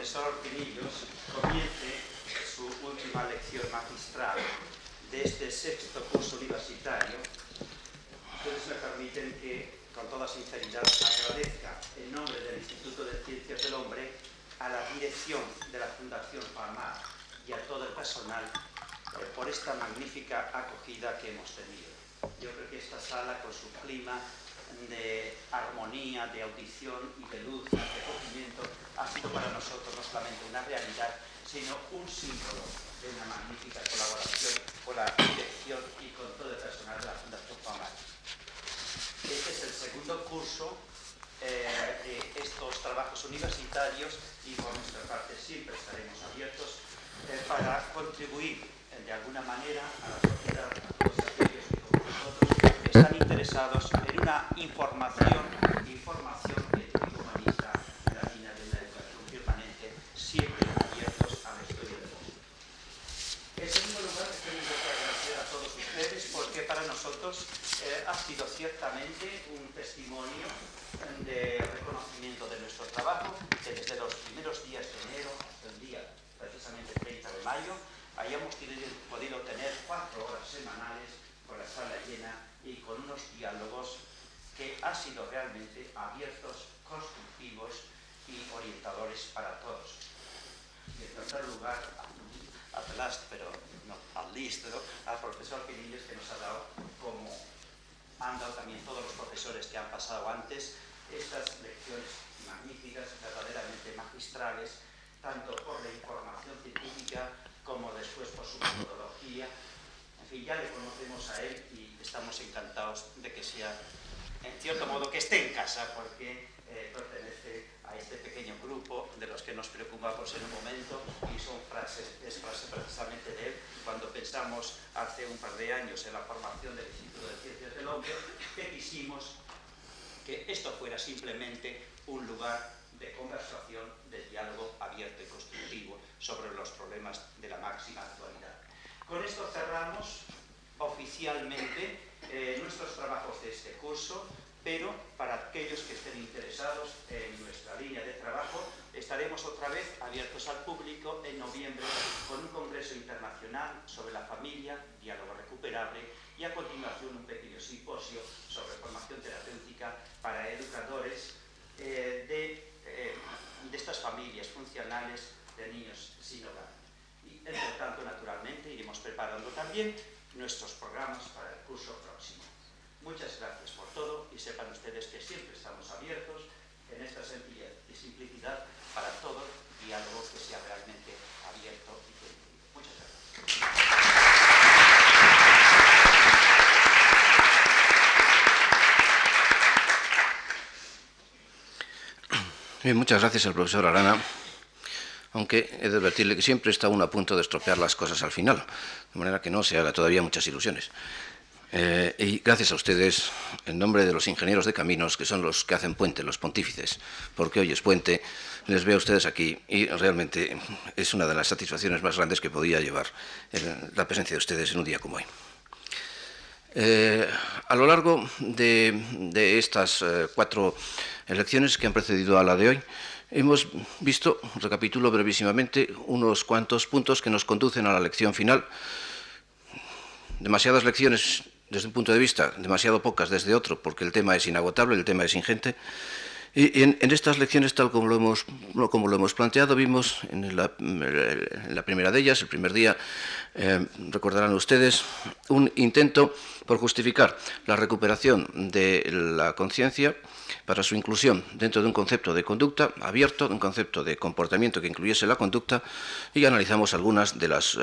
profesor Pinillos comience su última lección magistral de este sexto curso universitario, ustedes me permiten que, con toda sinceridad, agradezca en nombre del Instituto de Ciencias del Hombre a la dirección de la Fundación Palmar y a todo el personal por esta magnífica acogida que hemos tenido. Yo creo que esta sala, con su clima de armonía, de audición y de luz, de acogimiento, ha sido para nosotros no solamente una realidad, sino un símbolo de una magnífica colaboración con la dirección y con todo el personal de la Fundación Palmar. Este es el segundo curso de estos trabajos universitarios y por nuestra parte siempre estaremos abiertos para contribuir de alguna manera a la sociedad, a todos aquellos que como nosotros están interesados en una información científico-humanista en la línea de una educación permanente, siempre abiertos a la historia del mundo. En segundo lugar, tenemos que agradecer a todos ustedes porque para nosotros ha sido ciertamente un testimonio de reconocimiento de nuestro trabajo, que desde los primeros días de enero hasta el día precisamente 30 de mayo hayamos podido tener 4 horas semanales con la sala llena y con unos diálogos que han sido realmente abiertos, constructivos y orientadores para todos. Y en tercer lugar, pero no al listo, al profesor Pinillos, que nos ha dado, como han dado también todos los profesores que han pasado antes, estas lecciones magníficas, verdaderamente magistrales, tanto por la información científica como después por su metodología. En fin, ya le conocemos a él y estamos encantados de que sea, en cierto modo, que esté en casa, porque pertenece a este pequeño grupo de los que nos preocupamos en un momento, y son es frase precisamente de él, cuando pensamos hace un par de años en la formación del Instituto de Ciencias del Hombre, que quisimos que esto fuera simplemente un lugar de conversación, de diálogo abierto y constructivo sobre los problemas de la máxima actualidad. Con esto cerramos oficialmente nuestros trabajos de este curso, pero para aquellos que estén interesados en nuestra línea de trabajo, estaremos otra vez abiertos al público en noviembre con un congreso internacional sobre la familia, diálogo recuperable, y a continuación un pequeño simposio sobre formación terapéutica para educadores de estas familias funcionales de niños sin hogar. Y, entre tanto, naturalmente, iremos preparando también nuestros programas para el curso próximo. Muchas gracias por todo y sepan ustedes que siempre estamos abiertos en esta sencillez y simplicidad para todo diálogo que sea realmente abierto y científico. Muchas gracias. Bien, muchas gracias al profesor Arana, aunque he de advertirle que siempre está uno a punto de estropear las cosas al final, de manera que no se haga todavía muchas ilusiones. Y gracias a ustedes, en nombre de los ingenieros de caminos, que son los que hacen puente, los pontífices, porque hoy es puente, les veo a ustedes aquí y realmente es una de las satisfacciones más grandes que podía llevar la presencia de ustedes en un día como hoy. A lo largo de estas 4 elecciones que han precedido a la de hoy, hemos visto, recapitulo brevísimamente, unos cuantos puntos que nos conducen a la lección final. Demasiadas lecciones desde un punto de vista, demasiado pocas desde otro, porque el tema es inagotable, el tema es ingente. Y en estas lecciones, tal como lo hemos planteado, vimos en la primera de ellas, el primer día, recordarán ustedes, un intento por justificar la recuperación de la conciencia para su inclusión dentro de un concepto de conducta abierto, de un concepto de comportamiento que incluyese la conducta, y analizamos algunas de las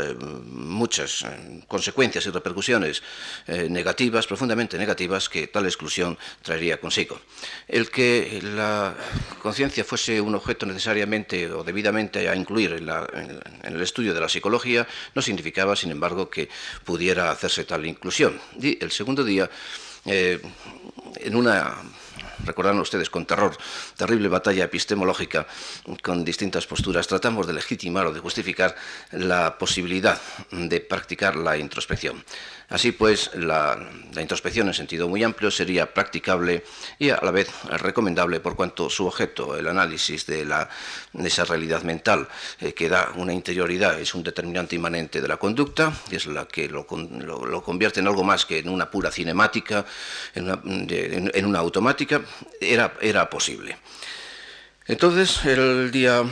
muchas consecuencias y repercusiones negativas, profundamente negativas, que tal exclusión traería consigo. El que la conciencia fuese un objeto necesariamente o debidamente a incluir en el estudio de la psicología no significaba, sin embargo, que pudiera hacerse tal inclusión. Y el segundo día, en una recordarán ustedes con terror, terrible batalla epistemológica con distintas posturas, tratamos de legitimar o de justificar la posibilidad de practicar la introspección. Así pues, la introspección en sentido muy amplio sería practicable y a la vez recomendable por cuanto su objeto, el análisis de esa realidad mental que da una interioridad, es un determinante inmanente de la conducta, que es la que lo convierte en algo más que en una pura cinemática, en una automática, era posible. Entonces, el día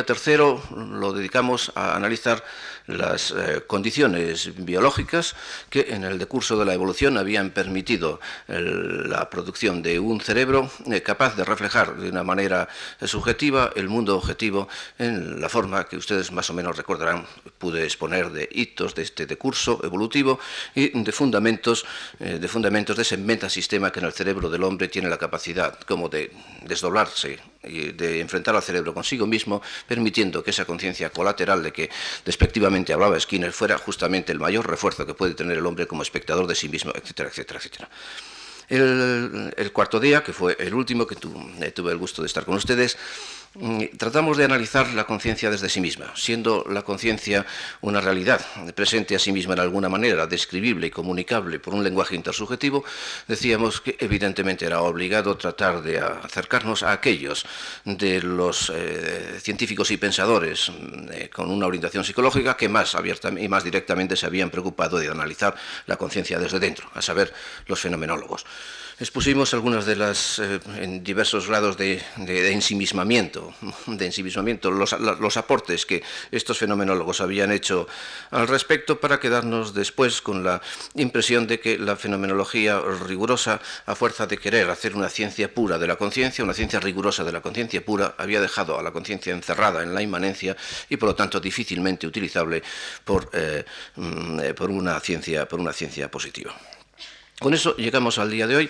tercero lo dedicamos a analizar las condiciones biológicas que en el decurso de la evolución habían permitido la producción de un cerebro capaz de reflejar de una manera subjetiva el mundo objetivo en la forma que ustedes más o menos recordarán. Pude exponer de hitos de este decurso evolutivo y de fundamentos de ese metasistema que en el cerebro del hombre tiene la capacidad como de desdoblarse y de enfrentar al cerebro consigo mismo, permitiendo que esa conciencia colateral de que despectivamente hablaba Skinner fuera justamente el mayor refuerzo que puede tener el hombre como espectador de sí mismo, etcétera, etcétera, etcétera. El cuarto día, que fue el último que tuve el gusto de estar con ustedes, tratamos de analizar la conciencia desde sí misma, siendo la conciencia una realidad presente a sí misma en alguna manera, describible y comunicable por un lenguaje intersubjetivo. Decíamos que evidentemente era obligado tratar de acercarnos a aquellos de los científicos y pensadores con una orientación psicológica que más abierta y más directamente se habían preocupado de analizar la conciencia desde dentro, a saber, los fenomenólogos. Expusimos algunas de las, en diversos grados de ensimismamiento, los aportes que estos fenomenólogos habían hecho al respecto, para quedarnos después con la impresión de que la fenomenología rigurosa, a fuerza de querer hacer una ciencia pura de la conciencia, una ciencia rigurosa de la conciencia pura, había dejado a la conciencia encerrada en la inmanencia y por lo tanto difícilmente utilizable por una ciencia positiva. Con eso llegamos al día de hoy,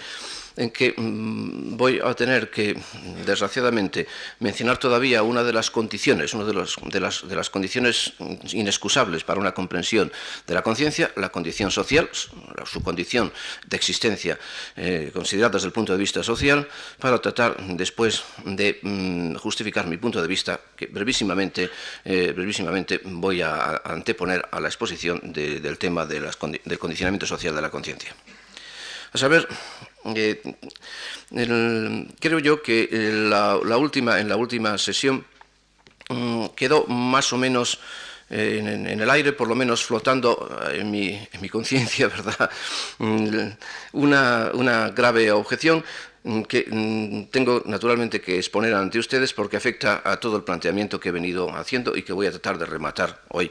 en que voy a tener que, desgraciadamente, mencionar todavía una de las condiciones, una de las condiciones inexcusables para una comprensión de la conciencia, la condición social, su condición de existencia considerada desde el punto de vista social, para tratar después de justificar mi punto de vista, que brevísimamente voy a anteponer a la exposición del tema del condicionamiento social de la conciencia. A saber, creo yo que en la última sesión quedó más o menos en el aire, por lo menos flotando en mi conciencia, ¿verdad? Una grave objeción que tengo naturalmente que exponer ante ustedes porque afecta a todo el planteamiento que he venido haciendo y que voy a tratar de rematar hoy,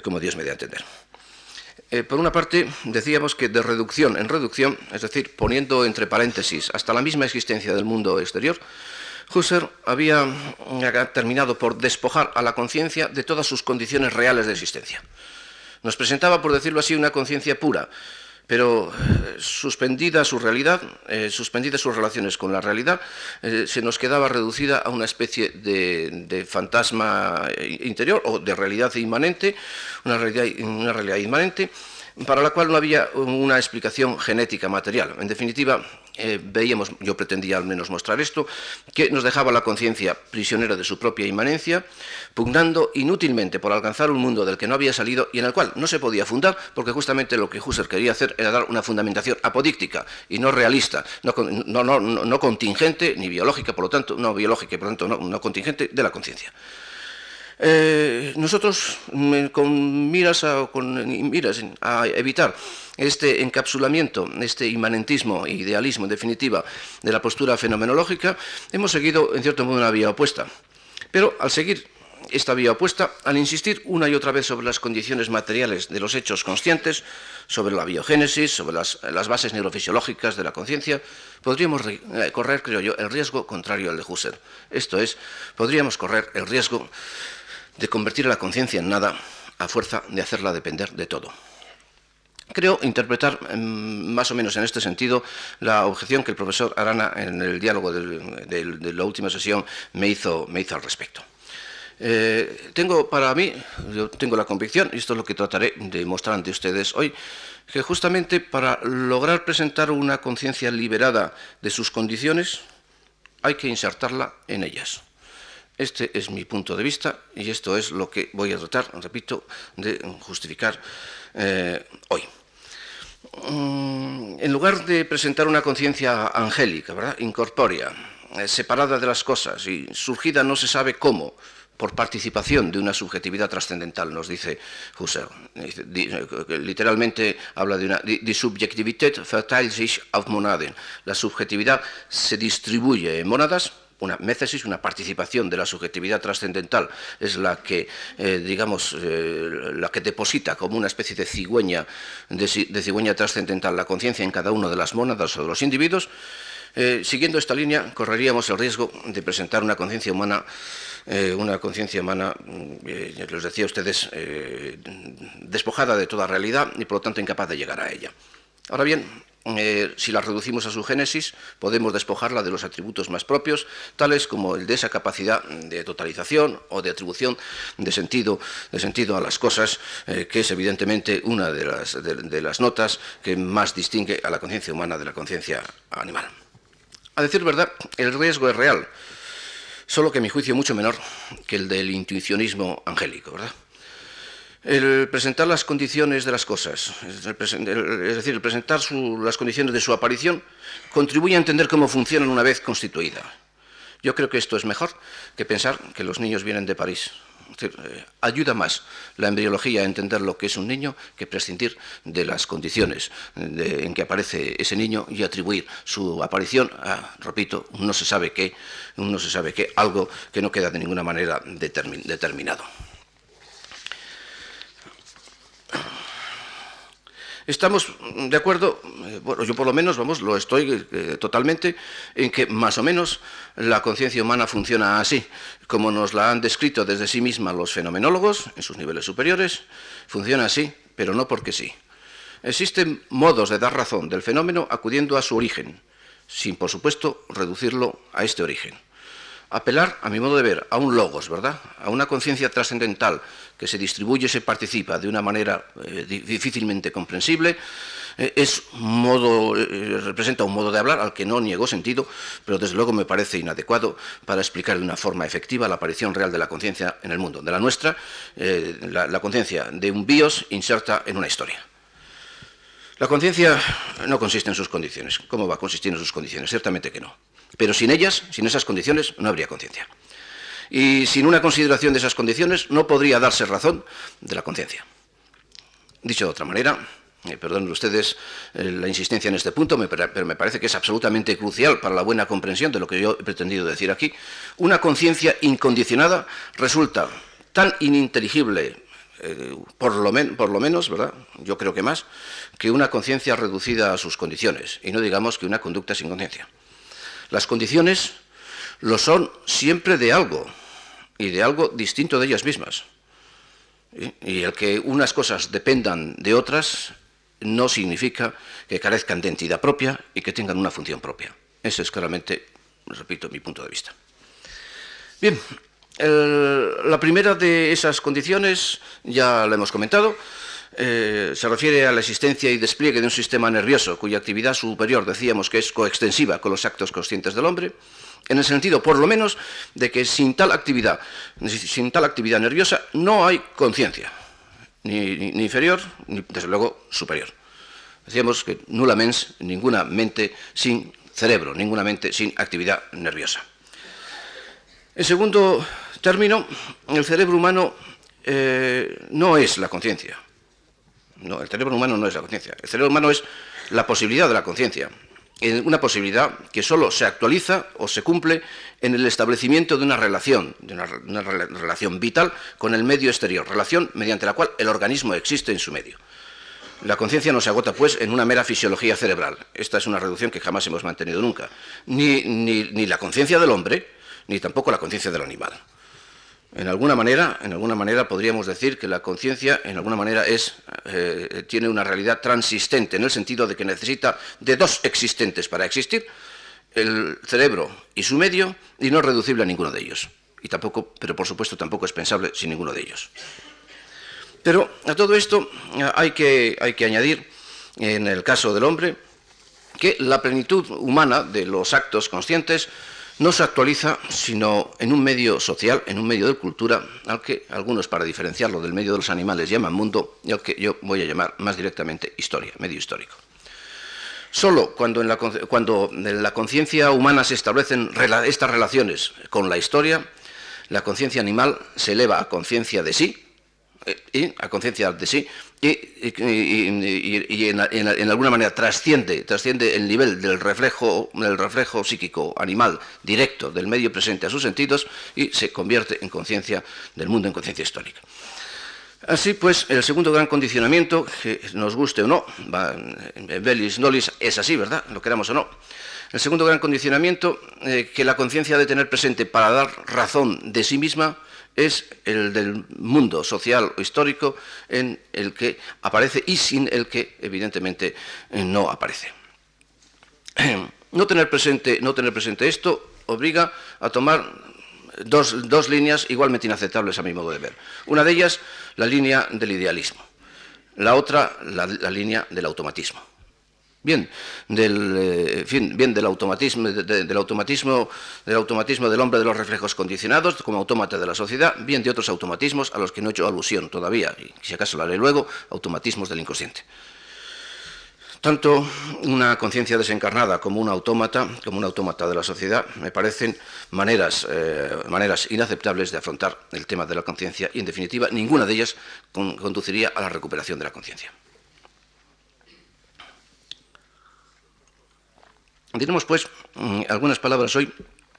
como Dios me dé a entender. Por una parte, decíamos que de reducción en reducción, es decir, poniendo entre paréntesis hasta la misma existencia del mundo exterior, Husserl había terminado por despojar a la conciencia de todas sus condiciones reales de existencia. Nos presentaba, por decirlo así, una conciencia pura, pero suspendida su realidad, suspendidas sus relaciones con la realidad, se nos quedaba reducida a una especie de fantasma interior o de realidad inmanente, una realidad inmanente, para la cual no había una explicación genética material. En definitiva, veíamos, yo pretendía al menos mostrar esto, que nos dejaba la conciencia prisionera de su propia inmanencia, pugnando inútilmente por alcanzar un mundo del que no había salido y en el cual no se podía fundar, porque justamente lo que Husserl quería hacer era dar una fundamentación apodíctica y no realista, no contingente ni biológica, por lo tanto, no biológica y por lo tanto no contingente de la conciencia. Nosotros, con miras a evitar este encapsulamiento, este inmanentismo, idealismo, en definitiva, de la postura fenomenológica, hemos seguido, en cierto modo, una vía opuesta. Pero al seguir esta vía opuesta, al insistir una y otra vez sobre las condiciones materiales de los hechos conscientes, sobre la biogénesis, sobre las bases neurofisiológicas de la conciencia, podríamos correr, creo yo, el riesgo contrario al de Husserl. Esto es, podríamos correr el riesgo de convertir a la conciencia en nada a fuerza de hacerla depender de todo. Creo interpretar más o menos en este sentido la objeción que el profesor Arana en el diálogo de la última sesión me hizo al respecto. Yo tengo la convicción, y esto es lo que trataré de mostrar ante ustedes hoy, que justamente para lograr presentar una conciencia liberada de sus condiciones, hay que insertarla en ellas. Este es mi punto de vista y esto es lo que voy a tratar, repito, de justificar hoy. En lugar de presentar una conciencia angélica, ¿verdad?, incorpórea, separada de las cosas y surgida no se sabe cómo, por participación de una subjetividad trascendental, nos dice Husserl. Literalmente habla de una die Subjektivität verteilt sich auf Monaden. La subjetividad se distribuye en mónadas. Una mécesis, una participación de la subjetividad trascendental es la que, la que deposita como una especie de cigüeña trascendental la conciencia en cada una de las mónadas o de los individuos. Siguiendo esta línea, correríamos el riesgo de presentar una conciencia humana, les decía a ustedes, despojada de toda realidad y por lo tanto incapaz de llegar a ella. Ahora bien, si la reducimos a su génesis, podemos despojarla de los atributos más propios, tales como el de esa capacidad de totalización o de atribución de sentido a las cosas, que es evidentemente una de las notas que más distingue a la conciencia humana de la conciencia animal. A decir verdad, el riesgo es real, solo que a mi juicio mucho menor que el del intuicionismo angélico, ¿verdad? El presentar las condiciones de las cosas, es decir, el presentar las condiciones de su aparición, contribuye a entender cómo funcionan una vez constituida. Yo creo que esto es mejor que pensar que los niños vienen de París. Es decir, ayuda más la embriología a entender lo que es un niño que prescindir de las condiciones en que aparece ese niño y atribuir su aparición a, repito, no se sabe qué, algo que no queda de ninguna manera determinado. Estamos de acuerdo, bueno, yo por lo menos, lo estoy totalmente, en que más o menos la conciencia humana funciona así, como nos la han descrito desde sí misma los fenomenólogos, en sus niveles superiores, funciona así, pero no porque sí. Existen modos de dar razón del fenómeno acudiendo a su origen, sin, por supuesto, reducirlo a este origen. Apelar, a mi modo de ver, a un logos, ¿verdad?, a una conciencia trascendental que se distribuye y se participa de una manera difícilmente comprensible, representa un modo de hablar al que no niego sentido, pero desde luego me parece inadecuado para explicar de una forma efectiva la aparición real de la conciencia en el mundo. De la nuestra, la conciencia de un bios inserta en una historia. La conciencia no consiste en sus condiciones. ¿Cómo va a consistir en sus condiciones? Ciertamente que no. Pero sin ellas, sin esas condiciones, no habría conciencia. Y sin una consideración de esas condiciones, no podría darse razón de la conciencia. Dicho de otra manera, perdonen ustedes la insistencia en este punto, pero me parece que es absolutamente crucial para la buena comprensión de lo que yo he pretendido decir aquí. Una conciencia incondicionada resulta tan ininteligible, por lo menos, ¿verdad?, yo creo que más, que una conciencia reducida a sus condiciones, y no digamos que una conducta sin conciencia. Las condiciones lo son siempre de algo, y de algo distinto de ellas mismas. Y el que unas cosas dependan de otras no significa que carezcan de entidad propia y que tengan una función propia. Ese es claramente, repito, mi punto de vista. Bien, la primera de esas condiciones ya la hemos comentado. Se refiere a la existencia y despliegue de un sistema nervioso cuya actividad superior decíamos que es coextensiva con los actos conscientes del hombre, en el sentido, por lo menos, de que sin tal actividad nerviosa no hay conciencia, ni inferior, ni desde luego superior. Decíamos que nulla mens, ninguna mente sin cerebro, ninguna mente sin actividad nerviosa. En segundo término, el cerebro humano no es la conciencia. No, el cerebro humano no es la conciencia. El cerebro humano es la posibilidad de la conciencia. Una posibilidad que solo se actualiza o se cumple en el establecimiento de una relación vital con el medio exterior, relación mediante la cual el organismo existe en su medio. La conciencia no se agota, pues, en una mera fisiología cerebral. Esta es una reducción que jamás hemos mantenido nunca. Ni la conciencia del hombre, ni tampoco la conciencia del animal. En alguna manera podríamos decir que la conciencia en alguna manera tiene una realidad transistente, en el sentido de que necesita de dos existentes para existir, el cerebro y su medio, y no es reducible a ninguno de ellos. pero por supuesto tampoco es pensable sin ninguno de ellos. Pero a todo esto hay que añadir, en el caso del hombre, que la plenitud humana de los actos conscientes no se actualiza sino en un medio social, en un medio de cultura, al que algunos, para diferenciarlo del medio de los animales, llaman mundo, y al que yo voy a llamar más directamente historia, medio histórico. Solo cuando en la conciencia humana se establecen estas relaciones con la historia, la conciencia animal se eleva a conciencia de sí, y en alguna manera trasciende el nivel del reflejo psíquico animal directo del medio presente a sus sentidos y se convierte en conciencia del mundo, en conciencia histórica. Así pues, el segundo gran condicionamiento, que nos guste o no, Bellis Nollis, es así, ¿verdad?, lo queramos o no. El segundo gran condicionamiento que la conciencia ha de tener presente para dar razón de sí misma es el del mundo social o histórico en el que aparece y sin el que, evidentemente, no aparece. No tener presente esto obliga a tomar dos líneas igualmente inaceptables a mi modo de ver. Una de ellas, la línea del idealismo. La otra, la línea del automatismo. Bien del automatismo del hombre de los reflejos condicionados como autómata de la sociedad, bien de otros automatismos a los que no he hecho alusión todavía, y si acaso lo haré luego, automatismos del inconsciente. Tanto una conciencia desencarnada como un autómata de la sociedad, me parecen maneras inaceptables de afrontar el tema de la conciencia, y en definitiva ninguna de ellas conduciría a la recuperación de la conciencia. Diremos, pues, algunas palabras hoy,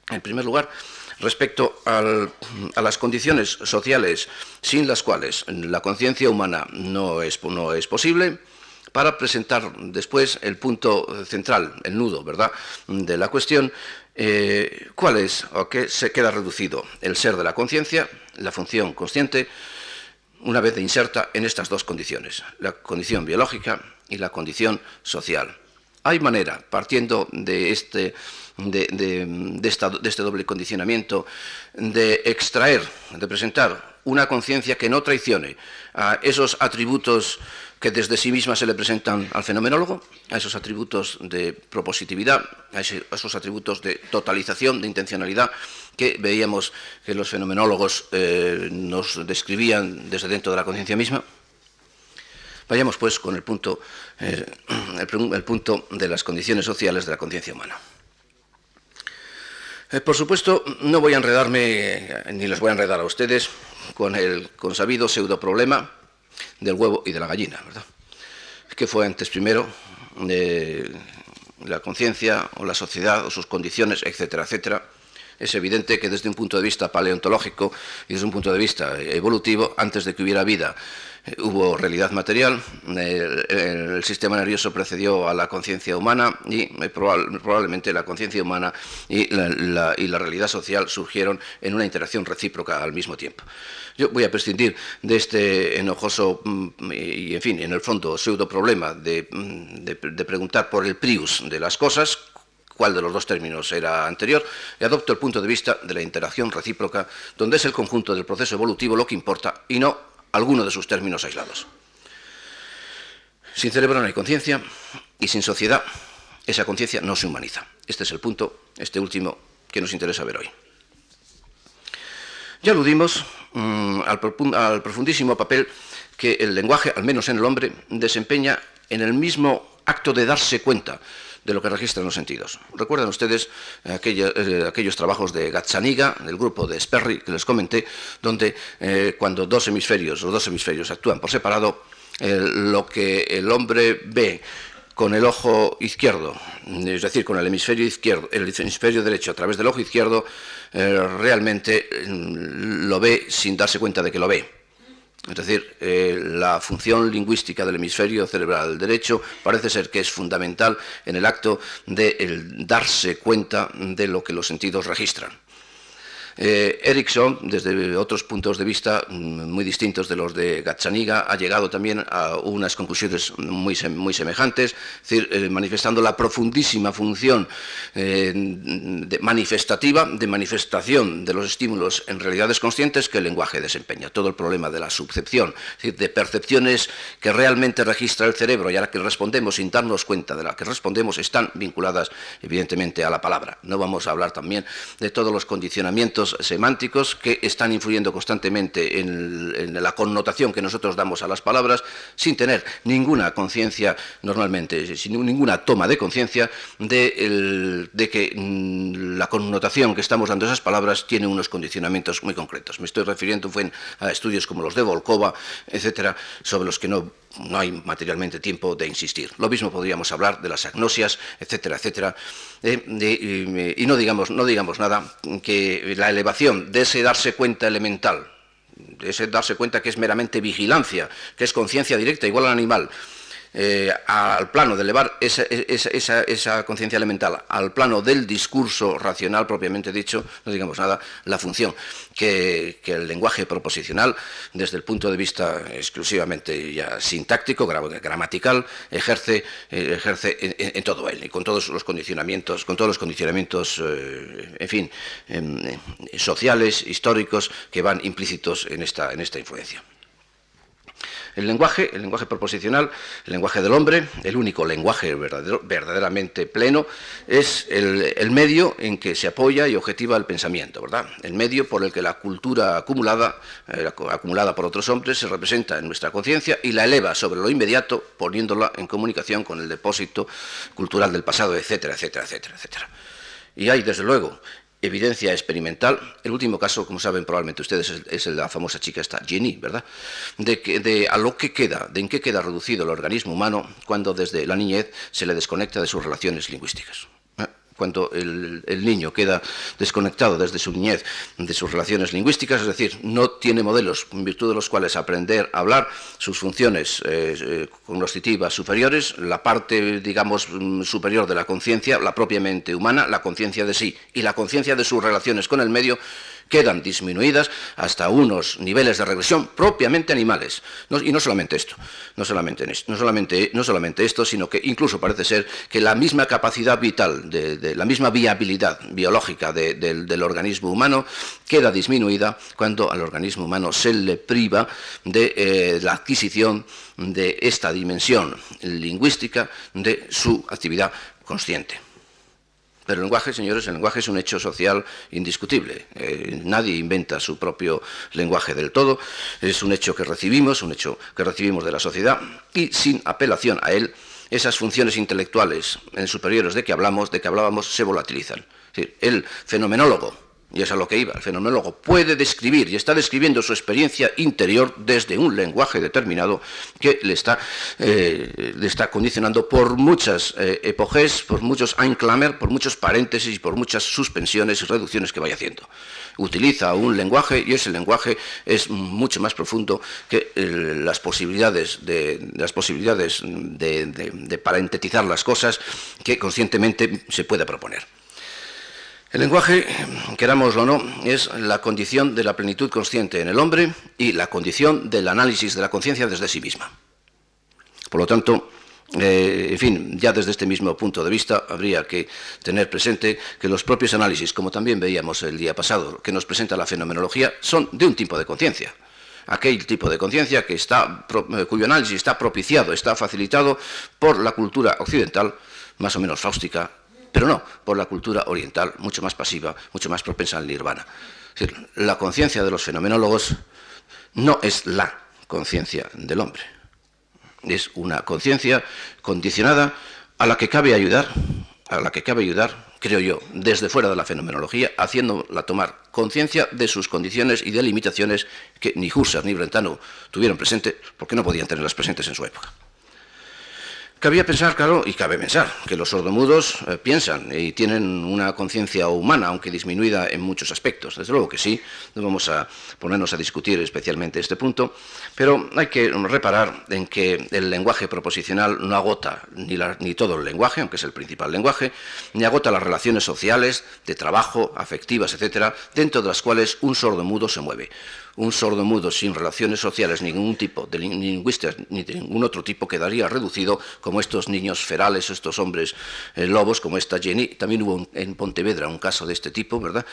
en primer lugar, respecto a las condiciones sociales sin las cuales la conciencia humana no es posible, para presentar después el punto central, el nudo, ¿verdad?, de la cuestión, cuál es o qué se queda reducido el ser de la conciencia, la función consciente, una vez inserta en estas dos condiciones, la condición biológica y la condición social. Hay manera, partiendo de este doble condicionamiento, de extraer, de presentar una conciencia que no traicione a esos atributos que desde sí misma se le presentan al fenomenólogo, a esos atributos de propositividad, a esos atributos de totalización, de intencionalidad, que veíamos que los fenomenólogos nos describían desde dentro de la conciencia misma. Vayamos, pues, con el punto de las condiciones sociales de la conciencia humana. Por supuesto, no voy a enredarme, ni les voy a enredar a ustedes, con el consabido pseudoproblema del huevo y de la gallina, ¿verdad? ¿Qué fue antes primero? La conciencia o la sociedad o sus condiciones, etcétera, etcétera. Es evidente que desde un punto de vista paleontológico y desde un punto de vista evolutivo, antes de que hubiera vida, hubo realidad material, el sistema nervioso precedió a la conciencia humana y probablemente la conciencia humana y la realidad social surgieron en una interacción recíproca al mismo tiempo. Yo voy a prescindir de este enojoso y, en fin, en el fondo, pseudo problema de preguntar por el prius de las cosas, cuál de los dos términos era anterior, y adopto el punto de vista de la interacción recíproca, donde es el conjunto del proceso evolutivo lo que importa y no alguno de sus términos aislados. Sin cerebro no hay conciencia, y sin sociedad esa conciencia no se humaniza. Este es el punto, este último, que nos interesa ver hoy. Ya aludimos al profundísimo papel que el lenguaje, al menos en el hombre, desempeña en el mismo acto de darse cuenta de lo que registran los sentidos. ¿Recuerdan ustedes aquellos trabajos de Gazzaniga, del grupo de Sperry, que les comenté, donde cuando los dos hemisferios actúan por separado, lo que el hombre ve con el ojo izquierdo, es decir, con el hemisferio izquierdo, el hemisferio derecho a través del ojo izquierdo, realmente lo ve sin darse cuenta de que lo ve. Es decir, la función lingüística del hemisferio cerebral derecho parece ser que es fundamental en el acto de darse cuenta de lo que los sentidos registran. Erickson, desde otros puntos de vista muy distintos de los de Gazzaniga, ha llegado también a unas conclusiones muy semejantes, es decir, manifestando la profundísima función manifestativa, de manifestación de los estímulos en realidades conscientes que el lenguaje desempeña. Todo el problema de la subcepción, es decir, de percepciones que realmente registra el cerebro y a la que respondemos sin darnos cuenta de la que respondemos, están vinculadas evidentemente a la palabra. No vamos a hablar también de todos los condicionamientos semánticos que están influyendo constantemente en la connotación que nosotros damos a las palabras, sin tener ninguna conciencia, normalmente, sin ninguna toma de conciencia de que la connotación que estamos dando a esas palabras tiene unos condicionamientos muy concretos. Me estoy refiriendo a estudios como los de Volkova, etcétera, sobre los que no hay materialmente tiempo de insistir. Lo mismo podríamos hablar de las agnosias, etcétera, etcétera, y no digamos nada que la elevación de ese darse cuenta elemental, de ese darse cuenta que es meramente vigilancia, que es conciencia directa igual al animal, al plano de elevar esa conciencia elemental al plano del discurso racional propiamente dicho, no digamos nada, la función que el lenguaje proposicional, desde el punto de vista exclusivamente ya sintáctico, gramatical, ejerce en todo él, y con todos los condicionamientos, en fin, sociales, históricos, que van implícitos en esta influencia. El lenguaje proposicional, el lenguaje del hombre, el único lenguaje verdaderamente pleno, es el medio en que se apoya y objetiva el pensamiento, ¿verdad? El medio por el que la cultura acumulada por otros hombres se representa en nuestra conciencia y la eleva sobre lo inmediato, poniéndola en comunicación con el depósito cultural del pasado, etcétera, etcétera, etcétera, etcétera. Y hay, desde luego, evidencia experimental. El último caso, como saben probablemente ustedes, es el de la famosa chica esta, Jenny, ¿verdad? De en qué queda reducido el organismo humano cuando desde la niñez se le desconecta de sus relaciones lingüísticas. Cuando el niño queda desconectado desde su niñez de sus relaciones lingüísticas, es decir, no tiene modelos en virtud de los cuales aprender a hablar, sus funciones cognitivas superiores, la parte, digamos, superior de la conciencia, la propiamente humana, la conciencia de sí y la conciencia de sus relaciones con el medio, quedan disminuidas hasta unos niveles de regresión propiamente animales. Y no solamente esto, no solamente esto, sino que incluso parece ser que la misma capacidad vital, la misma viabilidad biológica del organismo humano queda disminuida cuando al organismo humano se le priva de la adquisición de esta dimensión lingüística de su actividad consciente. Pero el lenguaje, señores, el lenguaje es un hecho social indiscutible. Nadie inventa su propio lenguaje del todo. Es un hecho que recibimos de la sociedad, y sin apelación a él, esas funciones intelectuales superiores de que hablábamos, se volatilizan. Es decir, el fenomenólogo, y es a lo que iba, el fenomenólogo puede describir y está describiendo su experiencia interior desde un lenguaje determinado que le está condicionando por muchas epoges, por muchos Einklammer, por muchos paréntesis y por muchas suspensiones y reducciones que vaya haciendo. Utiliza un lenguaje y ese lenguaje es mucho más profundo que las posibilidades de parentetizar las cosas que conscientemente se puede proponer. El lenguaje, querámoslo o no, es la condición de la plenitud consciente en el hombre y la condición del análisis de la conciencia desde sí misma. Por lo tanto, en fin, ya desde este mismo punto de vista habría que tener presente que los propios análisis, como también veíamos el día pasado, que nos presenta la fenomenología, son de un tipo de conciencia. Aquel tipo de conciencia cuyo análisis está propiciado, está facilitado por la cultura occidental, más o menos fáustica, pero no por la cultura oriental, mucho más pasiva, mucho más propensa al nirvana. Es decir, la conciencia de los fenomenólogos no es la conciencia del hombre. Es una conciencia condicionada a la que cabe ayudar, creo yo, desde fuera de la fenomenología, haciéndola tomar conciencia de sus condiciones y de limitaciones que ni Husserl ni Brentano tuvieron presente, porque no podían tenerlas presentes en su época. Cabía pensar, claro, y cabe pensar, que los sordomudos piensan y tienen una conciencia humana, aunque disminuida en muchos aspectos. Desde luego que sí, no vamos a ponernos a discutir especialmente este punto, pero hay que reparar en que el lenguaje proposicional no agota ni todo el lenguaje, aunque es el principal lenguaje, ni agota las relaciones sociales, de trabajo, afectivas, etcétera, dentro de las cuales un sordomudo se mueve. Un sordomudo sin relaciones sociales, ningún tipo de lingüistas ni de ningún otro tipo quedaría reducido como estos niños ferales, estos hombres lobos, como esta Jenny. También hubo en Pontevedra un caso de este tipo, ¿verdad?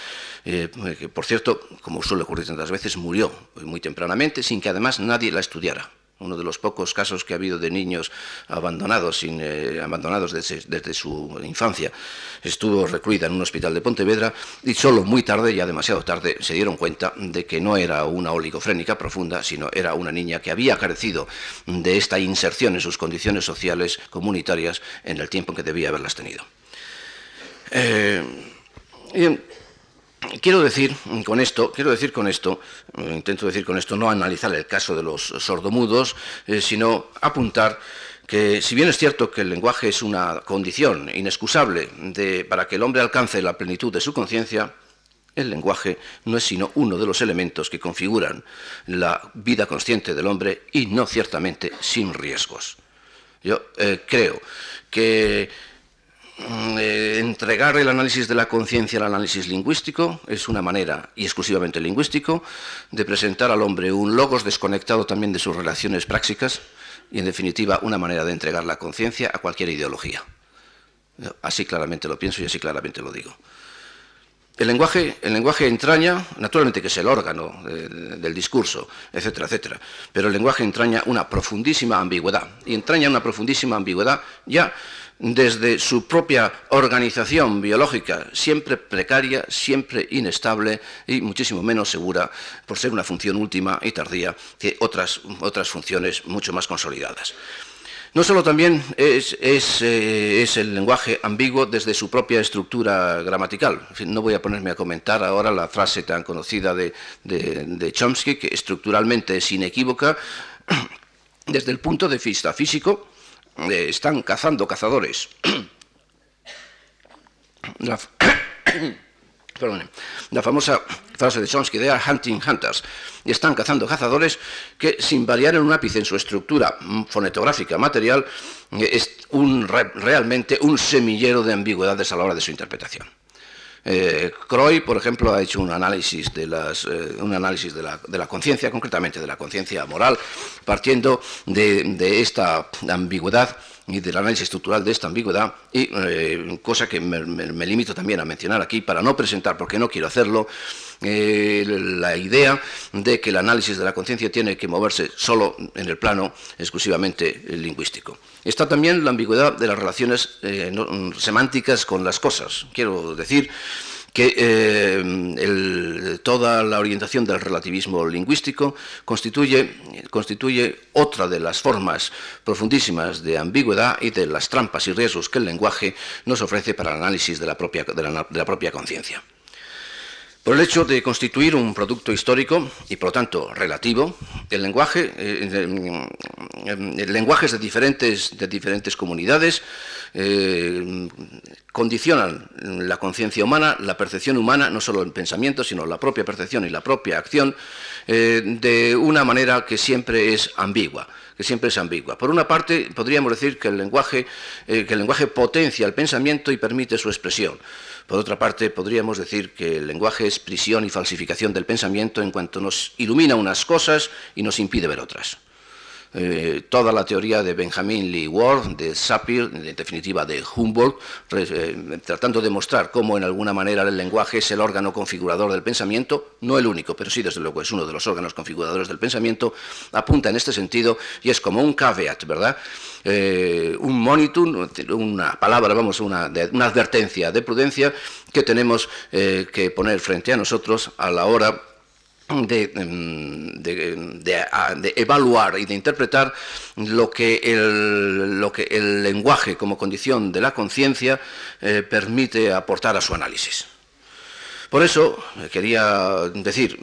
Que, por cierto, como suele ocurrir tantas veces, murió muy tempranamente sin que además nadie la estudiara. Uno de los pocos casos que ha habido de niños abandonados, abandonados desde su infancia. Estuvo recluida en un hospital de Pontevedra y solo muy tarde, ya demasiado tarde, se dieron cuenta de que no era una oligofrénica profunda, sino era una niña que había carecido de esta inserción en sus condiciones sociales comunitarias en el tiempo en que debía haberlas tenido. Quiero decir con esto, intento decir con esto, no analizar el caso de los sordomudos, sino apuntar que, si bien es cierto que el lenguaje es una condición inexcusable para que el hombre alcance la plenitud de su conciencia, el lenguaje no es sino uno de los elementos que configuran la vida consciente del hombre y no ciertamente sin riesgos. Yo creo que entregar el análisis de la conciencia al análisis lingüístico es una manera, y exclusivamente lingüístico, de presentar al hombre un logos desconectado también de sus relaciones prácticas y, en definitiva, una manera de entregar la conciencia a cualquier ideología. Así claramente lo pienso y así claramente lo digo. El lenguaje entraña, naturalmente que es el órgano del discurso, etcétera, etcétera, pero el lenguaje entraña una profundísima ambigüedad, y entraña una profundísima ambigüedad ya desde su propia organización biológica, siempre precaria, siempre inestable y muchísimo menos segura por ser una función última y tardía que otras funciones mucho más consolidadas. No solo también es el lenguaje ambiguo desde su propia estructura gramatical. En fin, no voy a ponerme a comentar ahora la frase tan conocida de Chomsky, que estructuralmente es inequívoca. Desde el punto de vista físico, están cazando cazadores. La famosa frase de Chomsky, they are hunting hunters, y están cazando cazadores que, sin variar en un ápice en su estructura fonetográfica material, es realmente un semillero de ambigüedades a la hora de su interpretación. Croy, por ejemplo, ha hecho un análisis de la conciencia, concretamente de la conciencia moral, partiendo de esta ambigüedad y del análisis estructural de esta ambigüedad, y cosa que me limito también a mencionar aquí para no presentar, porque no quiero hacerlo, la idea de que el análisis de la conciencia tiene que moverse solo en el plano exclusivamente lingüístico. Está también la ambigüedad de las relaciones semánticas con las cosas. Quiero decir que toda la orientación del relativismo lingüístico constituye otra de las formas profundísimas de ambigüedad y de las trampas y riesgos que el lenguaje nos ofrece para el análisis de la propia conciencia. Por el hecho de constituir un producto histórico y, por lo tanto, relativo, lenguajes de diferentes comunidades condicionan la conciencia humana, la percepción humana, no solo el pensamiento, sino la propia percepción y la propia acción, de una manera que siempre es ambigua. Por una parte, podríamos decir que el lenguaje potencia el pensamiento y permite su expresión. Por otra parte, podríamos decir que el lenguaje es prisión y falsificación del pensamiento en cuanto nos ilumina unas cosas y nos impide ver otras. Toda la teoría de Benjamin Lee Ward, de Sapir, en definitiva de Humboldt, tratando de mostrar cómo en alguna manera el lenguaje es el órgano configurador del pensamiento, no el único, pero sí desde luego es uno de los órganos configuradores del pensamiento, apunta en este sentido y es como un caveat, ¿verdad? Un monitum, una palabra, una advertencia de prudencia que tenemos que poner frente a nosotros a la hora de evaluar y de interpretar lo que el lenguaje como condición de la conciencia permite aportar a su análisis. Por eso quería decir,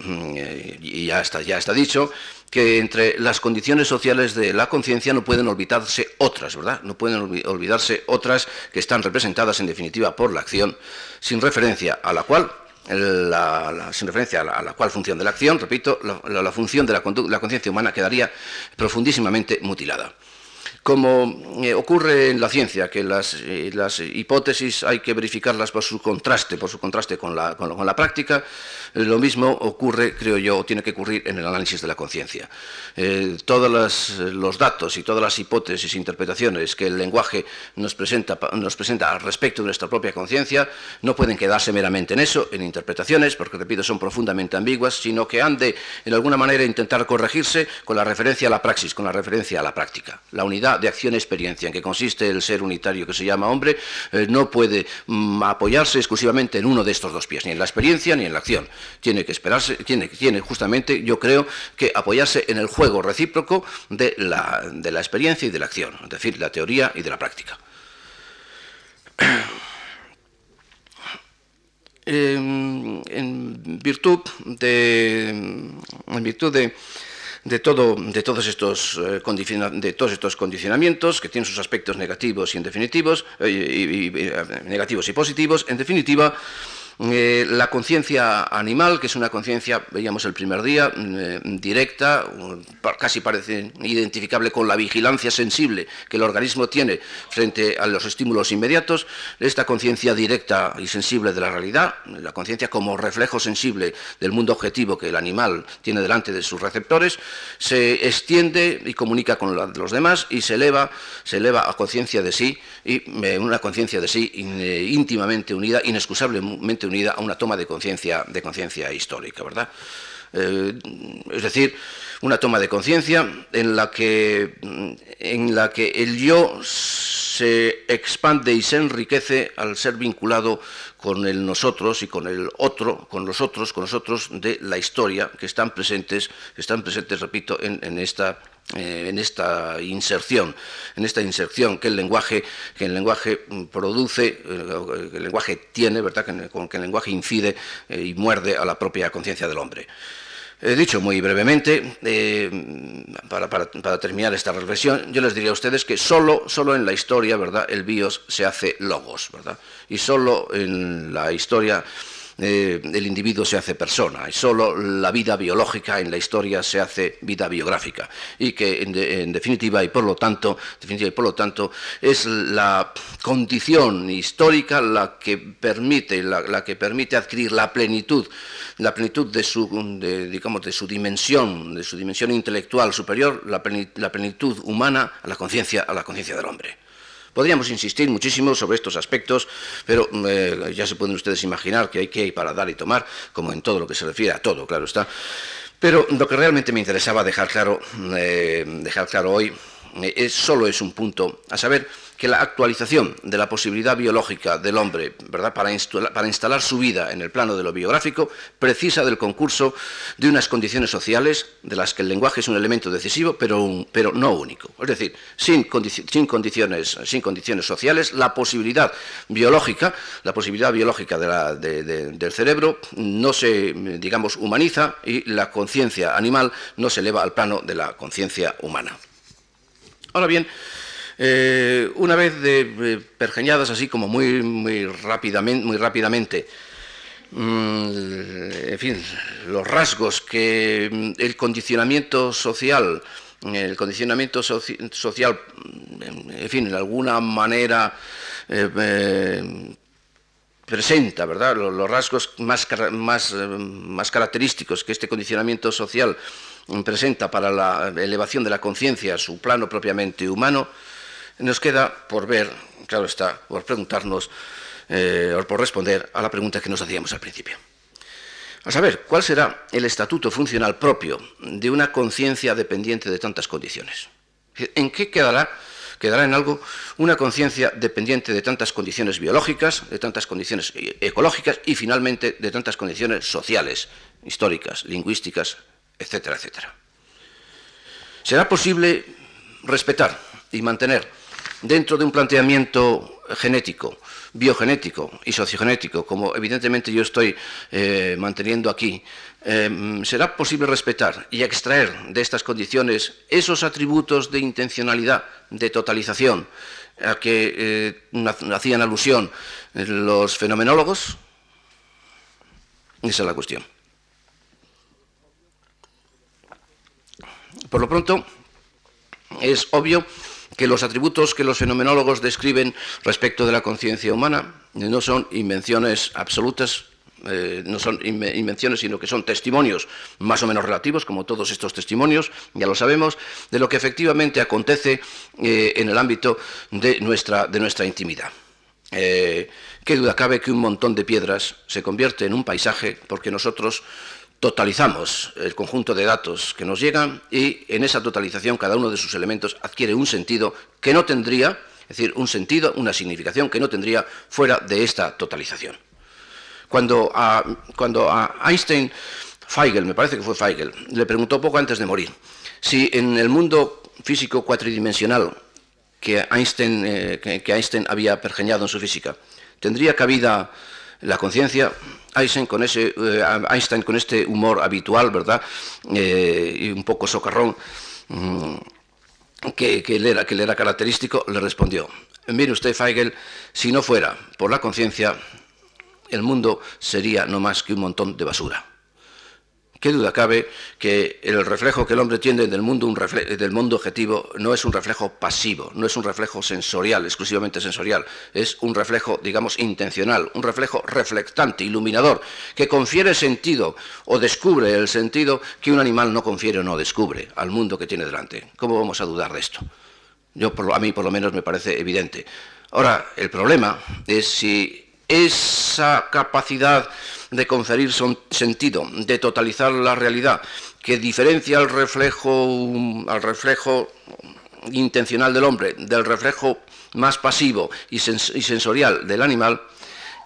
y ya está dicho, que entre las condiciones sociales de la conciencia no pueden olvidarse otras, ¿verdad? No pueden olvidarse otras que están representadas en definitiva por la acción, sin referencia a la cual sin referencia a la cual función de la acción, repito, la función de la conciencia humana quedaría profundísimamente mutilada. Como ocurre en la ciencia, que las hipótesis hay que verificarlas por su contraste con la práctica, lo mismo ocurre, creo yo, o tiene que ocurrir en el análisis de la conciencia. Todos los datos y todas las hipótesis e interpretaciones que el lenguaje nos presenta al respecto de nuestra propia conciencia no pueden quedarse meramente en eso, en interpretaciones, porque, repito, son profundamente ambiguas, sino que han de, en alguna manera, intentar corregirse con la referencia a la praxis, con la referencia a la práctica. La unidad de acción-experiencia en que consiste el ser unitario que se llama hombre no puede apoyarse exclusivamente en uno de estos dos pies, ni en la experiencia ni en la acción. Tiene que esperarse, tiene justamente, yo creo, que apoyarse en el juego recíproco de la experiencia y de la acción, es decir, la teoría y de la práctica. En virtud de todos estos condicionamientos, que tienen sus aspectos negativos y indefinitivos, negativos y positivos, en definitiva, la conciencia animal, que es una conciencia, veíamos el primer día, directa, casi parece identificable con la vigilancia sensible que el organismo tiene frente a los estímulos inmediatos, esta conciencia directa y sensible de la realidad, la conciencia como reflejo sensible del mundo objetivo que el animal tiene delante de sus receptores, se extiende y comunica con los demás y se eleva a conciencia de sí, y una conciencia de sí íntimamente unida, inexcusablemente unida a una toma de conciencia histórica, ¿verdad? Es decir, una toma de conciencia en la que el yo se expande y se enriquece al ser vinculado con el nosotros y con el otro, con los otros de la historia que están presentes, repito, en esta inserción que el lenguaje produce, que el lenguaje tiene, ¿verdad? Que el lenguaje incide y muerde a la propia conciencia del hombre. He dicho muy brevemente, para terminar esta reflexión, yo les diría a ustedes que solo en la historia, ¿verdad?, el bios se hace logos, ¿verdad? Y solo en la historia el individuo se hace persona, y solo la vida biológica en la historia se hace vida biográfica, y que en definitiva y por lo tanto es la condición histórica la que permite adquirir la plenitud de su dimensión intelectual superior, la plenitud humana a la conciencia del hombre. Podríamos insistir muchísimo sobre estos aspectos, pero ya se pueden ustedes imaginar que hay para dar y tomar, como en todo lo que se refiere a todo, claro está. Pero lo que realmente me interesaba dejar claro hoy solo es un punto, a saber que la actualización de la posibilidad biológica del hombre, ¿verdad?, para instalar su vida en el plano de lo biográfico, precisa del concurso de unas condiciones sociales de las que el lenguaje es un elemento decisivo, pero no único. Es decir, sin condiciones sociales, la posibilidad biológica del cerebro no se, digamos, humaniza, y la conciencia animal no se eleva al plano de la conciencia humana. Ahora bien, una vez pergeñadas así como muy rápidamente, en fin, los rasgos que el condicionamiento social, en fin, en alguna manera presenta, ¿verdad?, los rasgos más característicos que este condicionamiento social presenta para la elevación de la conciencia a su plano propiamente humano, nos queda por ver, claro está, por preguntarnos, o por responder a la pregunta que nos hacíamos al principio. A saber, ¿cuál será el estatuto funcional propio de una conciencia dependiente de tantas condiciones? ¿En qué quedará en algo una conciencia dependiente de tantas condiciones biológicas, de tantas condiciones ecológicas y finalmente de tantas condiciones sociales, históricas, lingüísticas, etcétera, etcétera? ¿Será posible respetar y mantener dentro de un planteamiento genético biogenético y sociogenético, como evidentemente yo estoy manteniendo aquí, será posible respetar y extraer de estas condiciones esos atributos de intencionalidad, de totalización, a que hacían alusión los fenomenólogos. Esa es la cuestión. Por lo pronto, es obvio que los atributos que los fenomenólogos describen respecto de la conciencia humana no son invenciones absolutas, no son invenciones, sino que son testimonios más o menos relativos, como todos estos testimonios, ya lo sabemos, de lo que efectivamente acontece en el ámbito de nuestra intimidad. Qué duda cabe que un montón de piedras se convierte en un paisaje porque nosotros totalizamos el conjunto de datos que nos llegan y en esa totalización cada uno de sus elementos adquiere un sentido que no tendría, es decir, un sentido, una significación que no tendría fuera de esta totalización. Cuando a Einstein, Feigl, me parece que fue Feigl, le preguntó poco antes de morir si en el mundo físico cuatridimensional que Einstein había pergeñado en su física tendría cabida la conciencia, Einstein con este humor habitual, ¿verdad? Y un poco socarrón que le era característico, le respondió: mire usted, Feigl, si no fuera por la conciencia, el mundo sería no más que un montón de basura. Qué duda cabe que el reflejo que el hombre tiene del mundo objetivo no es un reflejo pasivo, no es un reflejo sensorial, exclusivamente sensorial, es un reflejo, digamos, intencional, un reflejo reflectante, iluminador, que confiere sentido o descubre el sentido que un animal no confiere o no descubre al mundo que tiene delante. ¿Cómo vamos a dudar de esto? A mí por lo menos me parece evidente. Ahora, el problema es si esa capacidad de conferir sentido, de totalizar la realidad, que diferencia al reflejo intencional del hombre del reflejo más pasivo y sensorial del animal,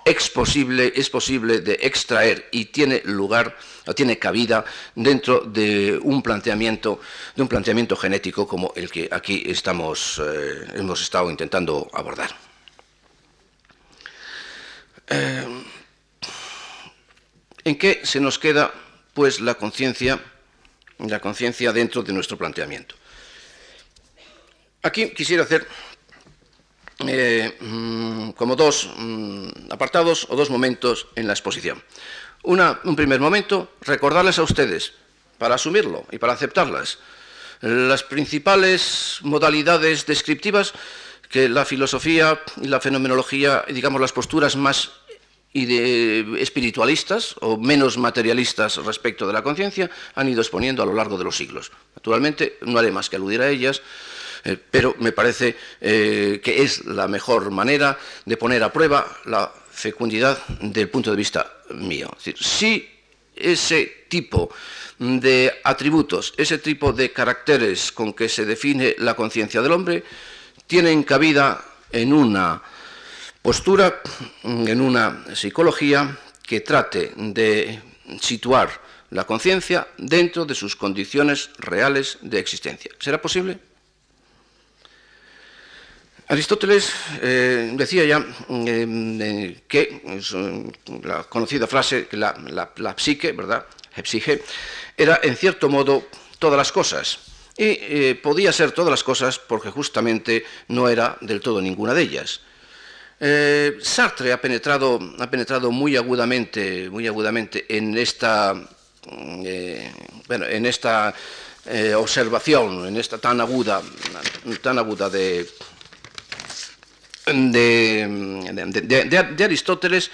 es posible de extraer y tiene lugar o tiene cabida dentro de un planteamiento genético como el que aquí hemos estado intentando abordar. ¿En qué se nos queda, pues, la conciencia dentro de nuestro planteamiento? Aquí quisiera hacer como dos apartados o dos momentos en la exposición. Un primer momento, recordarles a ustedes, para asumirlo y para aceptarlas, las principales modalidades descriptivas que la filosofía y la fenomenología, digamos, las posturas más espiritualistas o menos materialistas respecto de la conciencia han ido exponiendo a lo largo de los siglos. Naturalmente, no haré más que aludir a ellas, pero me parece que es la mejor manera de poner a prueba la fecundidad del punto de vista mío. Es decir, si ese tipo de atributos, ese tipo de caracteres con que se define la conciencia del hombre, tienen cabida en una postura, en una psicología que trate de situar la conciencia dentro de sus condiciones reales de existencia. ¿Será posible? Aristóteles decía ya que la conocida frase que la psique, ¿verdad?, psique, era en cierto modo todas las cosas. Y podía ser todas las cosas porque justamente no era del todo ninguna de ellas. Sartre ha penetrado muy agudamente en esta observación, en esta tan aguda de Aristóteles,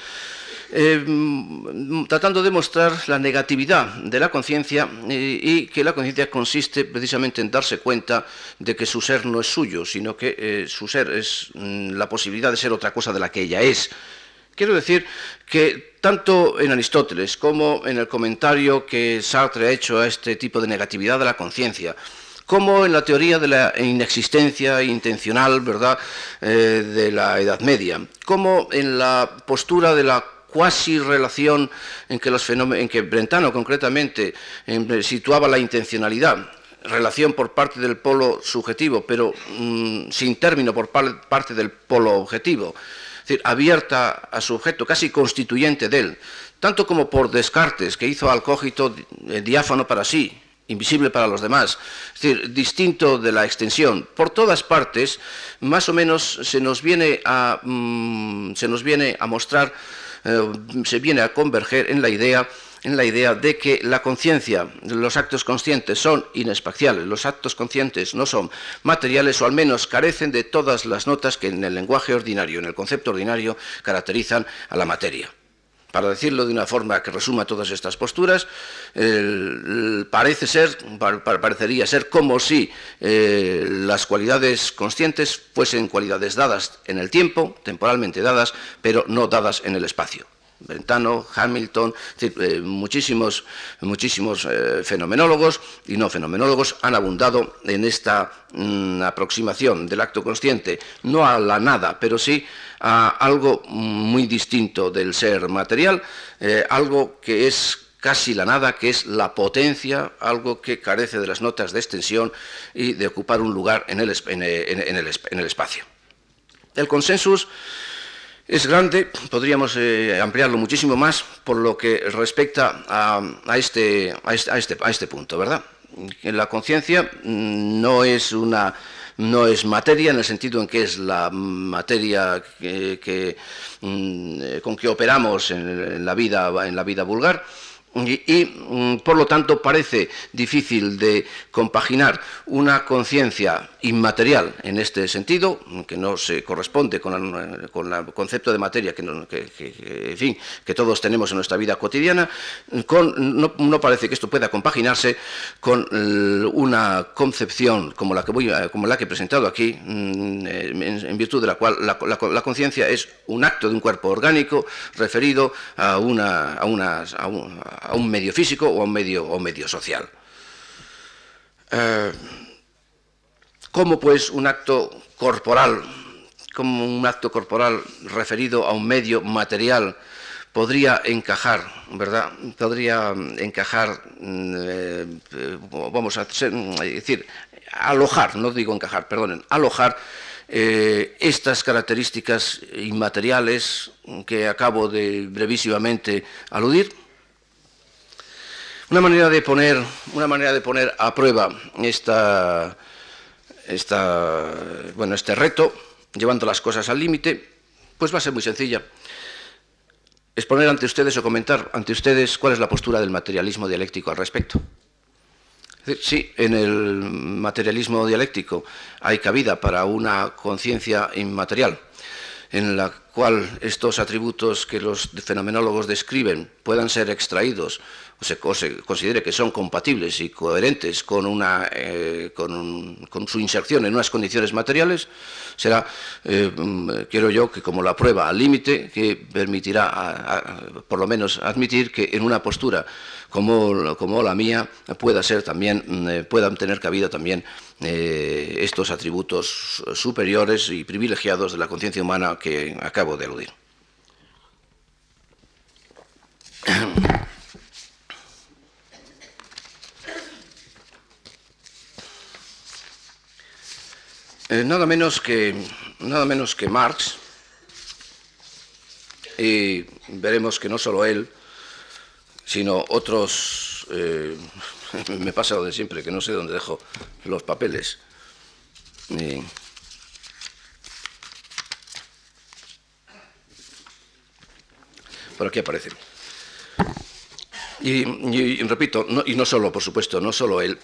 tratando de mostrar la negatividad de la conciencia y que la conciencia consiste precisamente en darse cuenta de que su ser no es suyo, sino que su ser es la posibilidad de ser otra cosa de la que ella es. Quiero decir que tanto en Aristóteles como en el comentario que Sartre ha hecho a este tipo de negatividad de la conciencia, como en la teoría de la inexistencia intencional, ¿verdad?, de la Edad Media, como en la postura de la cuasi relación en que Brentano concretamente situaba la intencionalidad, relación por parte del polo subjetivo, pero sin término por parte del polo objetivo. Es decir, abierta a su objeto, casi constituyente de él, tanto como por Descartes, que hizo al cogito diáfano para sí, invisible para los demás, es decir, distinto de la extensión. Por todas partes, más o menos se nos viene a mostrar, se viene a converger en la idea de que la conciencia, los actos conscientes son inespaciales, los actos conscientes no son materiales, o al menos carecen de todas las notas que en el lenguaje ordinario, en el concepto ordinario, caracterizan a la materia. Para decirlo de una forma que resuma todas estas posturas, parecería ser como si las cualidades conscientes fuesen cualidades dadas en el tiempo, temporalmente dadas, pero no dadas en el espacio. Brentano, Hamilton, es decir, muchísimos fenomenólogos y no fenomenólogos han abundado en esta aproximación del acto consciente, no a la nada, pero sí a algo muy distinto del ser material, algo que es casi la nada, que es la potencia, algo que carece de las notas de extensión y de ocupar un lugar en el espacio. El consensus es grande, podríamos ampliarlo muchísimo más por lo que respecta a este punto, ¿verdad? La conciencia no es materia en el sentido en que es la materia con que operamos en la vida vulgar. Y por lo tanto parece difícil de compaginar una conciencia inmaterial en este sentido, que no se corresponde con el concepto de materia que todos tenemos en nuestra vida cotidiana, no parece que esto pueda compaginarse con una concepción como la que he presentado aquí, en virtud de la cual la conciencia es un acto de un cuerpo orgánico referido a un medio físico o a un medio social. ¿Cómo pues un acto corporal referido a un medio material podría encajar, ¿verdad? Podría encajar, vamos a decir, alojar, no digo encajar, perdonen, alojar estas características inmateriales que acabo de brevísimamente aludir. Una manera de poner a prueba este reto, llevando las cosas al límite, pues va a ser muy sencilla. Exponer ante ustedes o comentar ante ustedes cuál es la postura del materialismo dialéctico al respecto. Es decir, sí, en el materialismo dialéctico hay cabida para una conciencia inmaterial, en la cual estos atributos que los fenomenólogos describen puedan ser extraídos o se considere que son compatibles y coherentes con su inserción en unas condiciones materiales, será, quiero yo, que como la prueba al límite, que permitirá por lo menos admitir que en una postura como la mía puedan tener cabida también estos atributos superiores y privilegiados de la conciencia humana que acabo de aludir. Nada menos que Marx, y veremos que no solo él, sino otros, me pasa lo de siempre, que no sé dónde dejo los papeles. Por aquí aparecen. Y repito, y no solo, por supuesto, no solo él,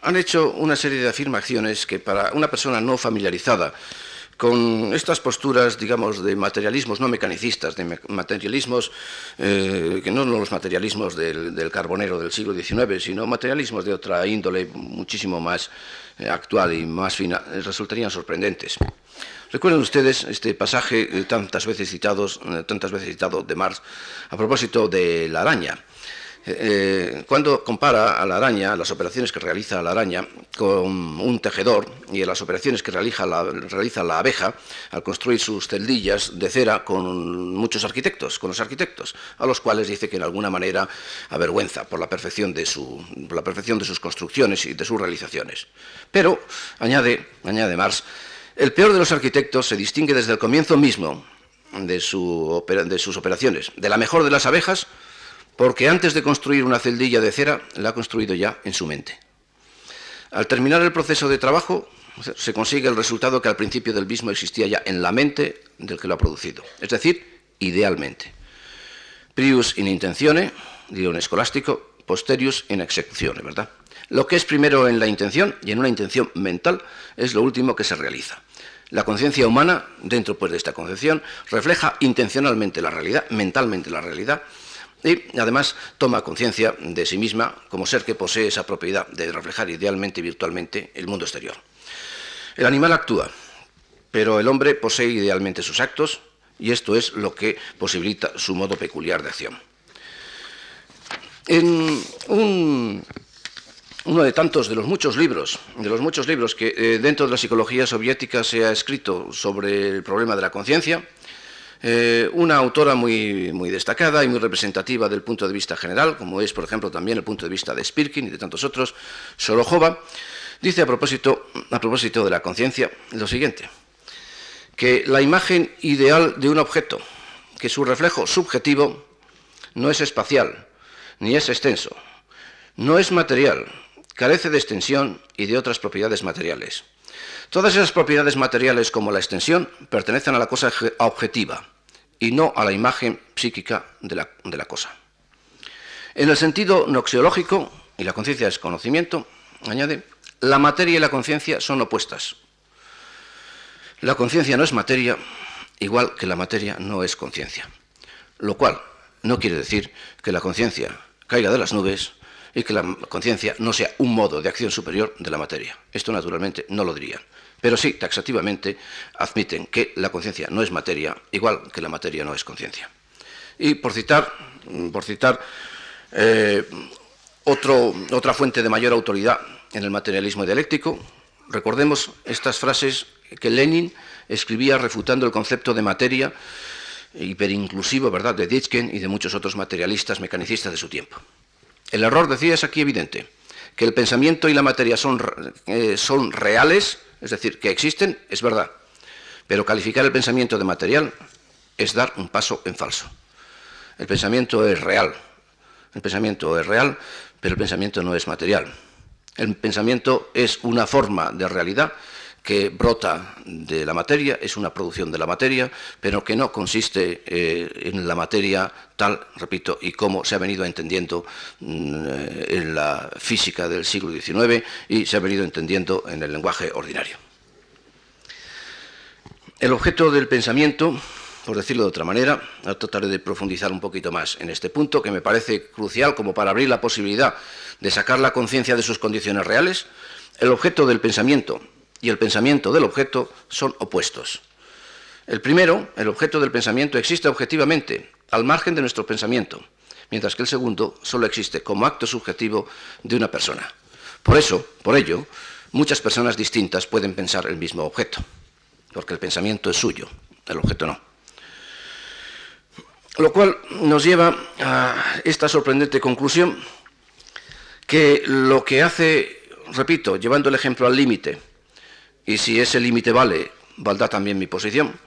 han hecho una serie de afirmaciones que para una persona no familiarizada con estas posturas, digamos, de materialismos no mecanicistas, de materialismos que no los materialismos del Carbonero del siglo XIX, sino materialismos de otra índole muchísimo más actual y más fina, resultarían sorprendentes. Recuerden ustedes este pasaje tantas veces citado de Marx a propósito de la araña. Cuando compara a la araña, las operaciones que realiza la araña con un tejedor y las operaciones que realiza la abeja al construir sus celdillas de cera con los arquitectos, a los cuales dice que en alguna manera avergüenza por la perfección de sus construcciones y de sus realizaciones. Pero, añade Marx, El peor de los arquitectos se distingue desde el comienzo mismo de sus operaciones, de la mejor de las abejas, porque antes de construir una celdilla de cera, la ha construido ya en su mente. Al terminar el proceso de trabajo, se consigue el resultado que al principio del mismo existía ya en la mente del que lo ha producido, es decir, idealmente. Prius in intentione, diría un escolástico, posterius in execuzione, ¿verdad? Lo que es primero en la intención y en una intención mental es lo último que se realiza. La conciencia humana, dentro pues de esta concepción, refleja intencionalmente la realidad, mentalmente la realidad, y además toma conciencia de sí misma como ser que posee esa propiedad de reflejar idealmente y virtualmente el mundo exterior. El animal actúa, pero el hombre posee idealmente sus actos y esto es lo que posibilita su modo peculiar de acción. En uno de tantos, de los muchos libros que dentro de la psicología soviética se ha escrito sobre el problema de la conciencia, una autora muy destacada y muy representativa del punto de vista general, como es, por ejemplo, también el punto de vista de Spirkin y de tantos otros, Sorokhova, dice a propósito de la conciencia lo siguiente, que la imagen ideal de un objeto, que su reflejo subjetivo no es espacial, ni es extenso, no es material, carece de extensión y de otras propiedades materiales. Todas esas propiedades materiales, como la extensión, pertenecen a la cosa objetiva y no a la imagen psíquica de la cosa. En el sentido noxiológico, y la conciencia es conocimiento, añade, la materia y la conciencia son opuestas. La conciencia no es materia, igual que la materia no es conciencia. Lo cual no quiere decir que la conciencia caiga de las nubes y que la conciencia no sea un modo de acción superior de la materia. Esto naturalmente no lo dirían. Pero sí, taxativamente, admiten que la conciencia no es materia, igual que la materia no es conciencia. Y por citar otra fuente de mayor autoridad en el materialismo dialéctico, recordemos estas frases que Lenin escribía refutando el concepto de materia hiperinclusivo, ¿verdad?, de Ditkin y de muchos otros materialistas mecanicistas de su tiempo. El error, decía, es aquí evidente, que el pensamiento y la materia son reales, es decir, que existen, es verdad, pero calificar el pensamiento de material es dar un paso en falso. El pensamiento es real, pero el pensamiento no es material. El pensamiento es una forma de realidad que brota de la materia, es una producción de la materia, pero que no consiste en la materia tal, repito, y como se ha venido entendiendo en la física del siglo XIX y se ha venido entendiendo en el lenguaje ordinario. El objeto del pensamiento, por decirlo de otra manera, trataré de profundizar un poquito más en este punto, que me parece crucial como para abrir la posibilidad de sacar la conciencia de sus condiciones reales. El objeto del pensamiento y el pensamiento del objeto son opuestos. El primero, el objeto del pensamiento, existe objetivamente, al margen de nuestro pensamiento, mientras que el segundo solo existe como acto subjetivo de una persona. Por ello, muchas personas distintas pueden pensar el mismo objeto, porque el pensamiento es suyo, el objeto no. Lo cual nos lleva a esta sorprendente conclusión, que lo que hace, repito, llevando el ejemplo al límite, y si ese límite valdrá también mi posición,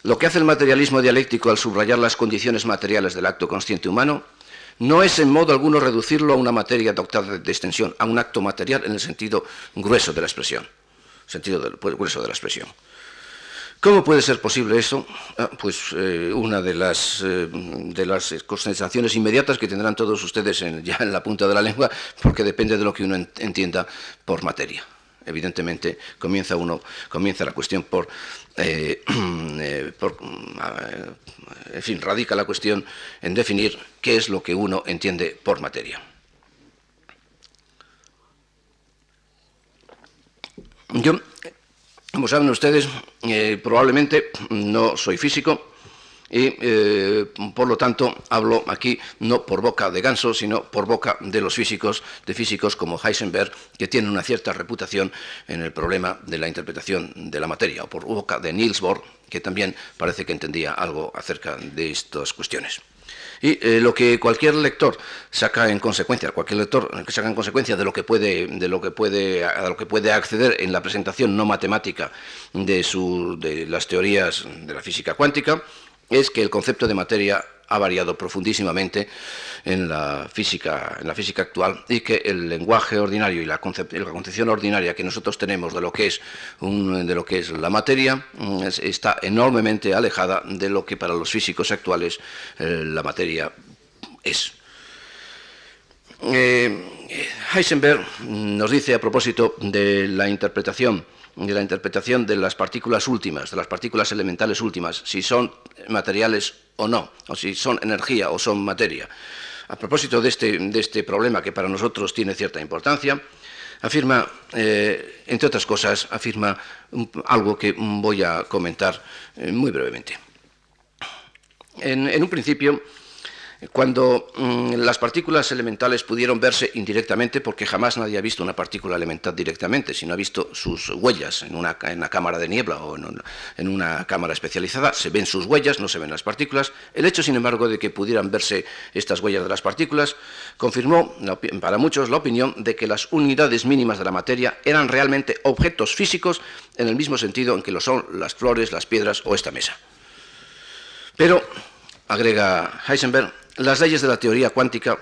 lo que hace el materialismo dialéctico al subrayar las condiciones materiales del acto consciente humano no es en modo alguno reducirlo a una materia dotada de extensión, a un acto material en el sentido grueso de la expresión. ¿Cómo puede ser posible eso? Pues una de las constataciones inmediatas que tendrán todos ustedes ya en la punta de la lengua, porque depende de lo que uno entienda por materia. Evidentemente, comienza la cuestión radica la cuestión en definir qué es lo que uno entiende por materia. Yo, como saben ustedes, probablemente no soy físico y, por lo tanto, hablo aquí no por boca de ganso, sino por boca de físicos como Heisenberg, que tienen una cierta reputación en el problema de la interpretación de la materia, o por boca de Niels Bohr, que también parece que entendía algo acerca de estas cuestiones. Y lo que cualquier lector saca en consecuencia, cualquier lector que saca en consecuencia de lo que puede acceder en la presentación no matemática de las teorías de la física cuántica, es que el concepto de materia ha variado profundísimamente en la física actual, y que el lenguaje ordinario y la concepción ordinaria que nosotros tenemos de lo que es la materia está enormemente alejada de lo que para los físicos actuales la materia es. Heisenberg nos dice a propósito de la interpretación de las partículas últimas, de las partículas elementales últimas, si son materiales o no, o si son energía o son materia. A propósito de este problema, que para nosotros tiene cierta importancia, afirma, entre otras cosas, afirma algo que voy a comentar muy brevemente. En un principio, cuando las partículas elementales pudieron verse indirectamente, porque jamás nadie ha visto una partícula elemental directamente, sino ha visto sus huellas en una cámara de niebla o en una cámara especializada, se ven sus huellas, no se ven las partículas. El hecho, sin embargo, de que pudieran verse estas huellas de las partículas confirmó para muchos la opinión de que las unidades mínimas de la materia eran realmente objetos físicos en el mismo sentido en que lo son las flores, las piedras o esta mesa. Pero, agrega Heisenberg, las leyes de la teoría cuántica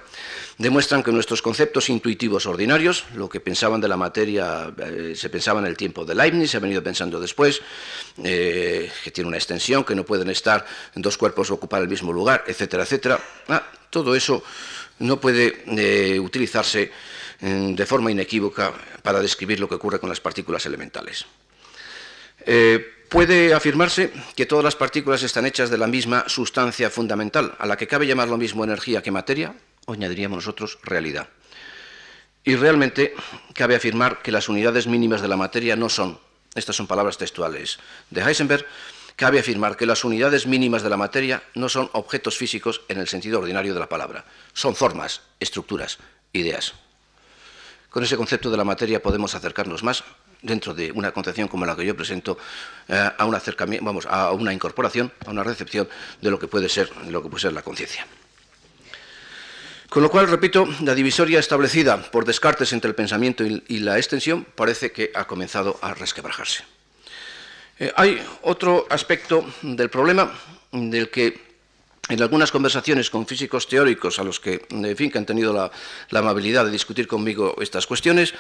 demuestran que nuestros conceptos intuitivos ordinarios, lo que pensaban de la materia, se pensaba en el tiempo de Leibniz, se ha venido pensando después, que tiene una extensión, que no pueden estar dos cuerpos ocupar el mismo lugar, etcétera, etcétera. Todo eso no puede utilizarse de forma inequívoca para describir lo que ocurre con las partículas elementales. Puede afirmarse que todas las partículas están hechas de la misma sustancia fundamental, a la que cabe llamar lo mismo energía que materia, o añadiríamos nosotros realidad. Y realmente cabe afirmar que las unidades mínimas de la materia no son, estas son palabras textuales de Heisenberg, cabe afirmar que las unidades mínimas de la materia no son objetos físicos en el sentido ordinario de la palabra, son formas, estructuras, ideas. Con ese concepto de la materia podemos acercarnos más, dentro de una concepción como la que yo presento, a un acercamiento, a una incorporación, a una recepción de lo que puede ser la conciencia. Con lo cual, repito, la divisoria establecida por Descartes entre el pensamiento y la extensión parece que ha comenzado a resquebrajarse. Hay otro aspecto del problema del que en algunas conversaciones con físicos teóricos a los que, en fin, que han tenido la amabilidad de discutir conmigo estas cuestiones,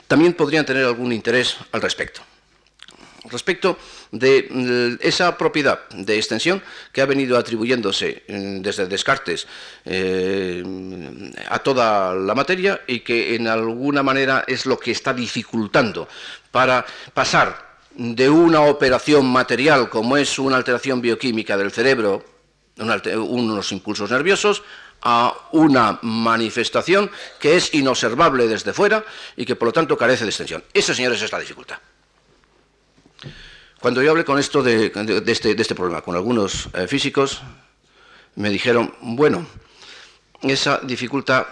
también podrían tener algún interés al respecto. Respecto de esa propiedad de extensión que ha venido atribuyéndose desde Descartes a toda la materia y que en alguna manera es lo que está dificultando para pasar de una operación material como es una alteración bioquímica del cerebro, unos impulsos nerviosos, a una manifestación que es inobservable desde fuera y que por lo tanto carece de extensión. Esa, señores, es la dificultad. Cuando yo hablé con esto de este problema con algunos físicos, me dijeron, bueno, esa dificultad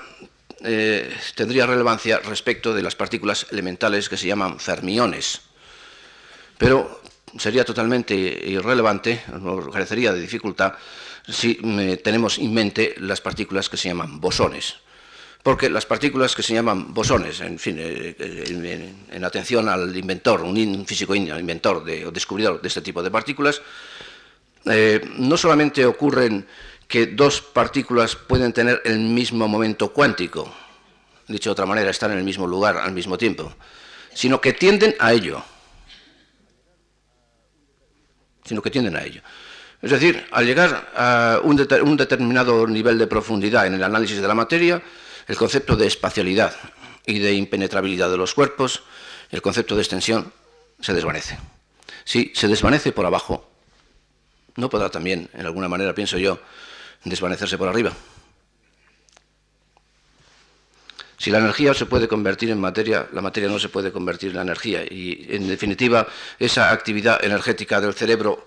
tendría relevancia respecto de las partículas elementales que se llaman fermiones, pero sería totalmente irrelevante, o carecería de dificultad, si tenemos en mente las partículas que se llaman bosones. Porque las partículas que se llaman bosones, en fin, en atención al inventor, un físico inventor o descubridor de este tipo de partículas, no solamente ocurren que dos partículas pueden tener el mismo momento cuántico, dicho de otra manera, estar en el mismo lugar al mismo tiempo, sino que tienden a ello. Es decir, al llegar a un determinado nivel de profundidad en el análisis de la materia, el concepto de espacialidad y de impenetrabilidad de los cuerpos, el concepto de extensión, se desvanece. Si se desvanece por abajo, ¿no podrá también, en alguna manera, pienso yo, desvanecerse por arriba? Si la energía se puede convertir en materia, la materia no se puede convertir en energía. Y, en definitiva, esa actividad energética del cerebro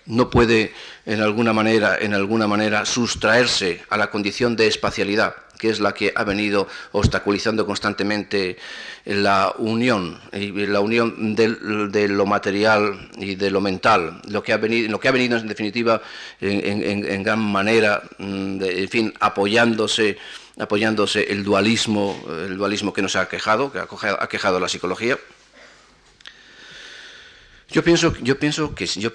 no puede en alguna manera sustraerse a la condición de espacialidad, que es la que ha venido obstaculizando constantemente la unión de lo material y de lo mental, lo que ha venido en definitiva en gran manera, en fin, apoyándose el dualismo que nos ha aquejado, que ha aquejado la psicología. Yo pienso que sí. Yo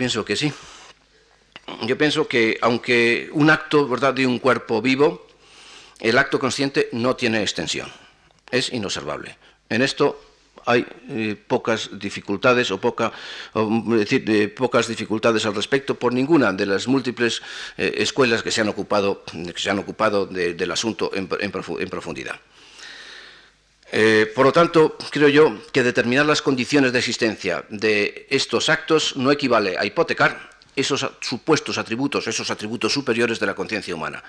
pienso que aunque un acto, ¿verdad?, de un cuerpo vivo, el acto consciente no tiene extensión, es inobservable. En esto hay pocas dificultades pocas dificultades al respecto por ninguna de las múltiples escuelas que se han ocupado del asunto en profundidad. Por lo tanto, creo yo que determinar las condiciones de existencia de estos actos no equivale a hipotecar esos supuestos atributos, esos atributos superiores de la conciencia humana.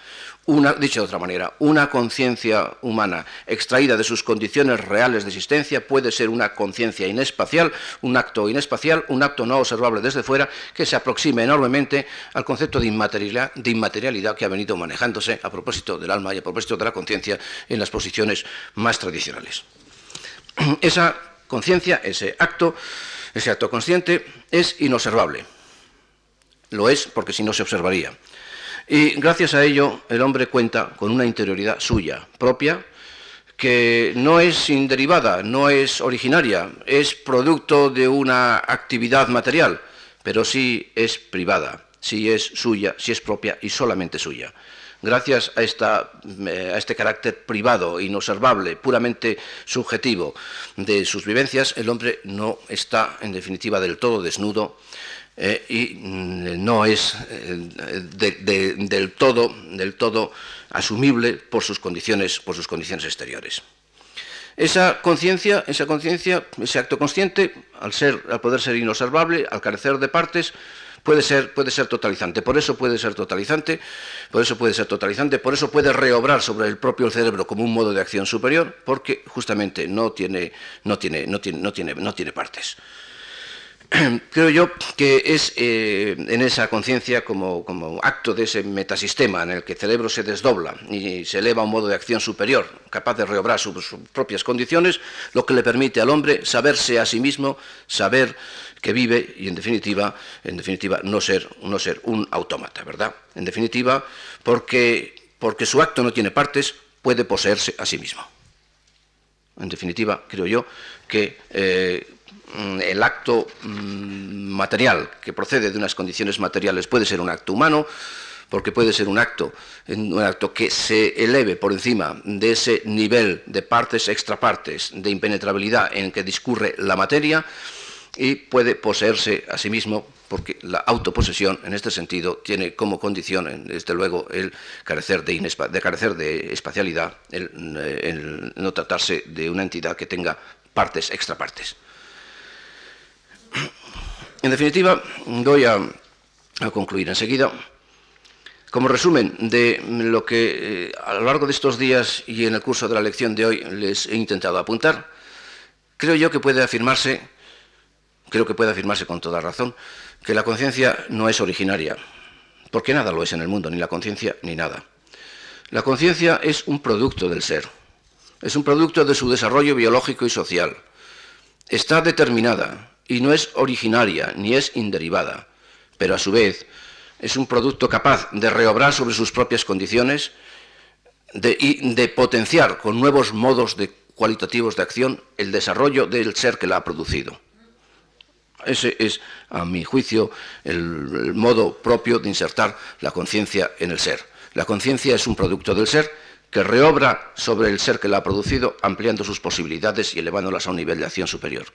Dicho de otra manera, una conciencia humana extraída de sus condiciones reales de existencia puede ser una conciencia inespacial, un acto inespacial, un acto no observable desde fuera, que se aproxime enormemente al concepto de inmaterialidad que ha venido manejándose a propósito del alma y a propósito de la conciencia en las posiciones más tradicionales. Esa conciencia, ese acto consciente es inobservable. Lo es porque si no se observaría. Y gracias a ello el hombre cuenta con una interioridad suya, propia, que no es inderivada, no es originaria, es producto de una actividad material, pero sí es privada, sí es suya, sí es propia y solamente suya. Gracias a este carácter privado, inobservable, puramente subjetivo de sus vivencias, el hombre no está, en definitiva, del todo desnudo, y no es del todo asumible por sus condiciones exteriores. Esa conciencia, ese acto consciente, al poder ser inobservable, al carecer de partes, puede ser totalizante. Por eso puede reobrar sobre el propio cerebro como un modo de acción superior, porque justamente no tiene partes. Creo yo que es en esa conciencia como acto de ese metasistema en el que el cerebro se desdobla y se eleva a un modo de acción superior, capaz de reobrar sus propias condiciones, lo que le permite al hombre saberse a sí mismo, saber que vive y en definitiva no ser un autómata, ¿verdad? En definitiva, porque su acto no tiene partes, puede poseerse a sí mismo. En definitiva, creo yo que el acto material que procede de unas condiciones materiales puede ser un acto humano, porque puede ser un acto que se eleve por encima de ese nivel de partes, extrapartes, de impenetrabilidad en que discurre la materia, y puede poseerse a sí mismo, porque la autoposesión en este sentido tiene como condición, desde luego, el carecer de espacialidad, el no tratarse de una entidad que tenga partes, extrapartes. En definitiva, voy a concluir enseguida. Como resumen de lo que a lo largo de estos días y en el curso de la lección de hoy les he intentado apuntar, creo yo que puede afirmarse con toda razón, que la conciencia no es originaria, porque nada lo es en el mundo, ni la conciencia ni nada. La conciencia es un producto del ser, es un producto de su desarrollo biológico y social. Está determinada y no es originaria ni es inderivada, pero a su vez es un producto capaz de reobrar sobre sus propias condiciones y de potenciar con nuevos modos cualitativos de acción el desarrollo del ser que la ha producido. Ese es, a mi juicio, el modo propio de insertar la conciencia en el ser. La conciencia es un producto del ser que reobra sobre el ser que la ha producido, ampliando sus posibilidades y elevándolas a un nivel de acción superior.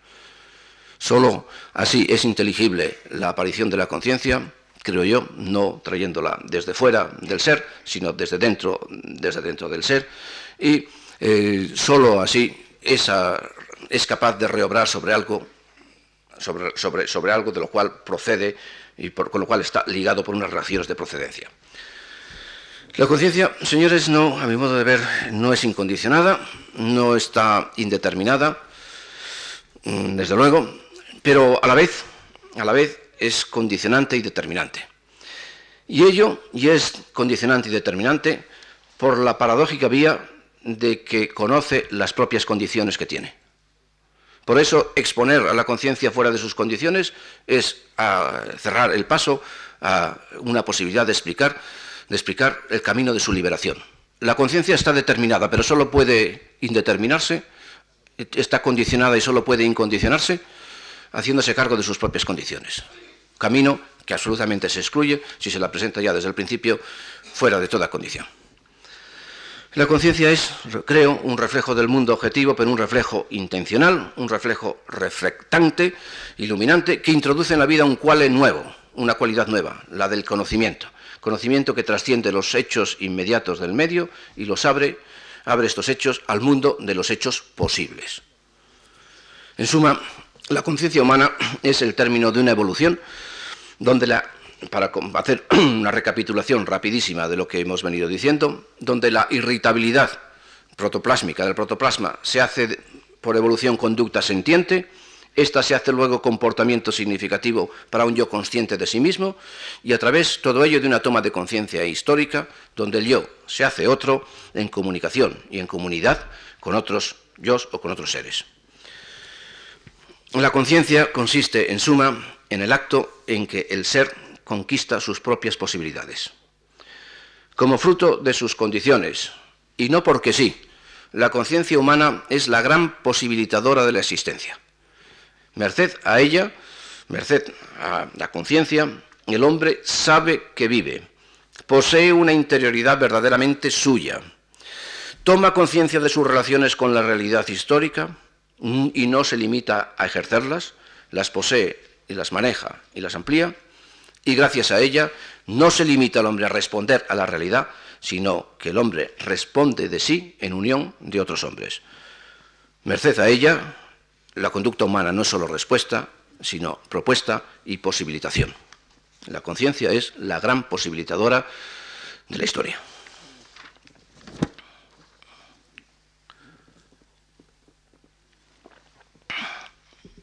Solo así es inteligible la aparición de la conciencia, creo yo, no trayéndola desde fuera del ser, sino desde dentro del ser, y solo así es capaz de reobrar sobre algo de lo cual procede y con lo cual está ligado por unas relaciones de procedencia. La conciencia, señores, no, a mi modo de ver, no es incondicionada, no está indeterminada, desde luego, pero a la vez es condicionante y determinante. Y es condicionante y determinante por la paradójica vía de que conoce las propias condiciones que tiene. Por eso, exponer a la conciencia fuera de sus condiciones es cerrar el paso a una posibilidad de explicar el camino de su liberación. La conciencia está determinada, pero solo puede indeterminarse, está condicionada y solo puede incondicionarse haciéndose cargo de sus propias condiciones. Camino que absolutamente se excluye si se la presenta ya desde el principio fuera de toda condición. La conciencia es, creo, un reflejo del mundo objetivo, pero un reflejo intencional, un reflejo reflectante, iluminante, que introduce en la vida un quale nuevo, una cualidad nueva, la del conocimiento. Conocimiento que trasciende los hechos inmediatos del medio y los abre estos hechos al mundo de los hechos posibles. En suma, la conciencia humana es el término de una evolución donde para hacer una recapitulación rapidísima de lo que hemos venido diciendo, donde la irritabilidad protoplásmica del protoplasma se hace por evolución conducta sentiente, esta se hace luego comportamiento significativo para un yo consciente de sí mismo, y a través todo ello de una toma de conciencia histórica, donde el yo se hace otro en comunicación y en comunidad con otros yos o con otros seres. La conciencia consiste, en suma, en el acto en que el ser conquista sus propias posibilidades. Como fruto de sus condiciones, y no porque sí, la conciencia humana es la gran posibilitadora de la existencia. Merced a ella, merced a la conciencia, el hombre sabe que vive, posee una interioridad verdaderamente suya, toma conciencia de sus relaciones con la realidad histórica y no se limita a ejercerlas, las posee y las maneja y las amplía, y gracias a ella no se limita al hombre a responder a la realidad, sino que el hombre responde de sí en unión de otros hombres. Merced a ella, la conducta humana no es solo respuesta, sino propuesta y posibilitación. La conciencia es la gran posibilitadora de la historia.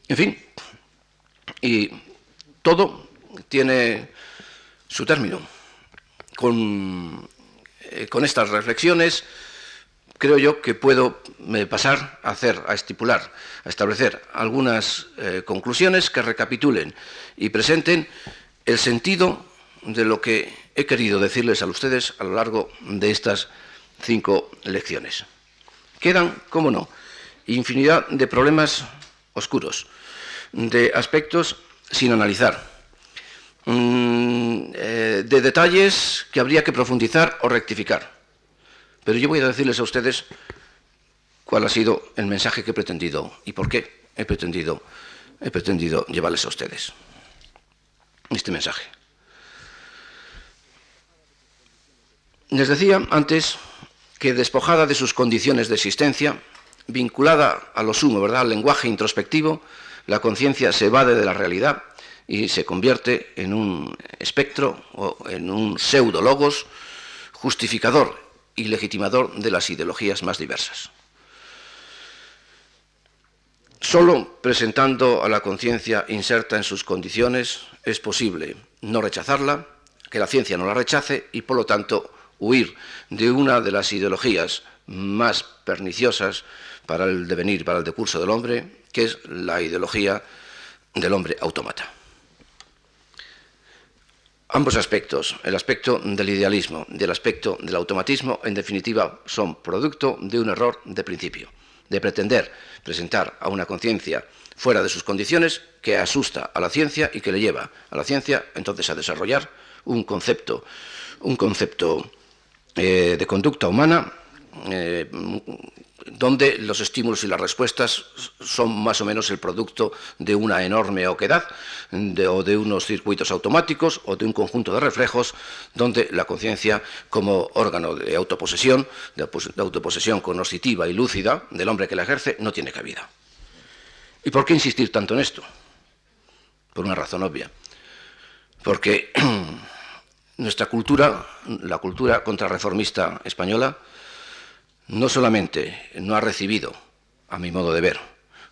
En fin, y todo tiene su término. Con estas reflexiones creo yo que puedo pasar a establecer algunas conclusiones que recapitulen y presenten el sentido de lo que he querido decirles a ustedes a lo largo de estas 5 lecciones. Quedan, cómo no, infinidad de problemas oscuros, de aspectos sin analizar, de detalles que habría que profundizar o rectificar. Pero yo voy a decirles a ustedes cuál ha sido el mensaje que he pretendido y por qué he pretendido llevarles a ustedes este mensaje. Les decía antes que despojada de sus condiciones de existencia, vinculada a lo sumo, ¿verdad?, al lenguaje introspectivo, la conciencia se evade de la realidad y se convierte en un espectro o en un pseudologos justificador y legitimador de las ideologías más diversas. Solo presentando a la conciencia inserta en sus condiciones es posible no rechazarla, que la ciencia no la rechace y, por lo tanto, huir de una de las ideologías más perniciosas para el devenir, para el decurso del hombre, que es la ideología del hombre autómata. Ambos aspectos, el aspecto del idealismo y el aspecto del automatismo, en definitiva, son producto de un error de principio, de pretender presentar a una conciencia fuera de sus condiciones que asusta a la ciencia y que le lleva a la ciencia entonces a desarrollar un concepto de conducta humana donde los estímulos y las respuestas son más o menos el producto de una enorme oquedad, o de unos circuitos automáticos, o de un conjunto de reflejos, donde la conciencia, como órgano de autoposesión cognoscitiva y lúcida del hombre que la ejerce, no tiene cabida. ¿Y por qué insistir tanto en esto? Por una razón obvia. Porque nuestra cultura, la cultura contrarreformista española, no solamente no ha recibido, a mi modo de ver,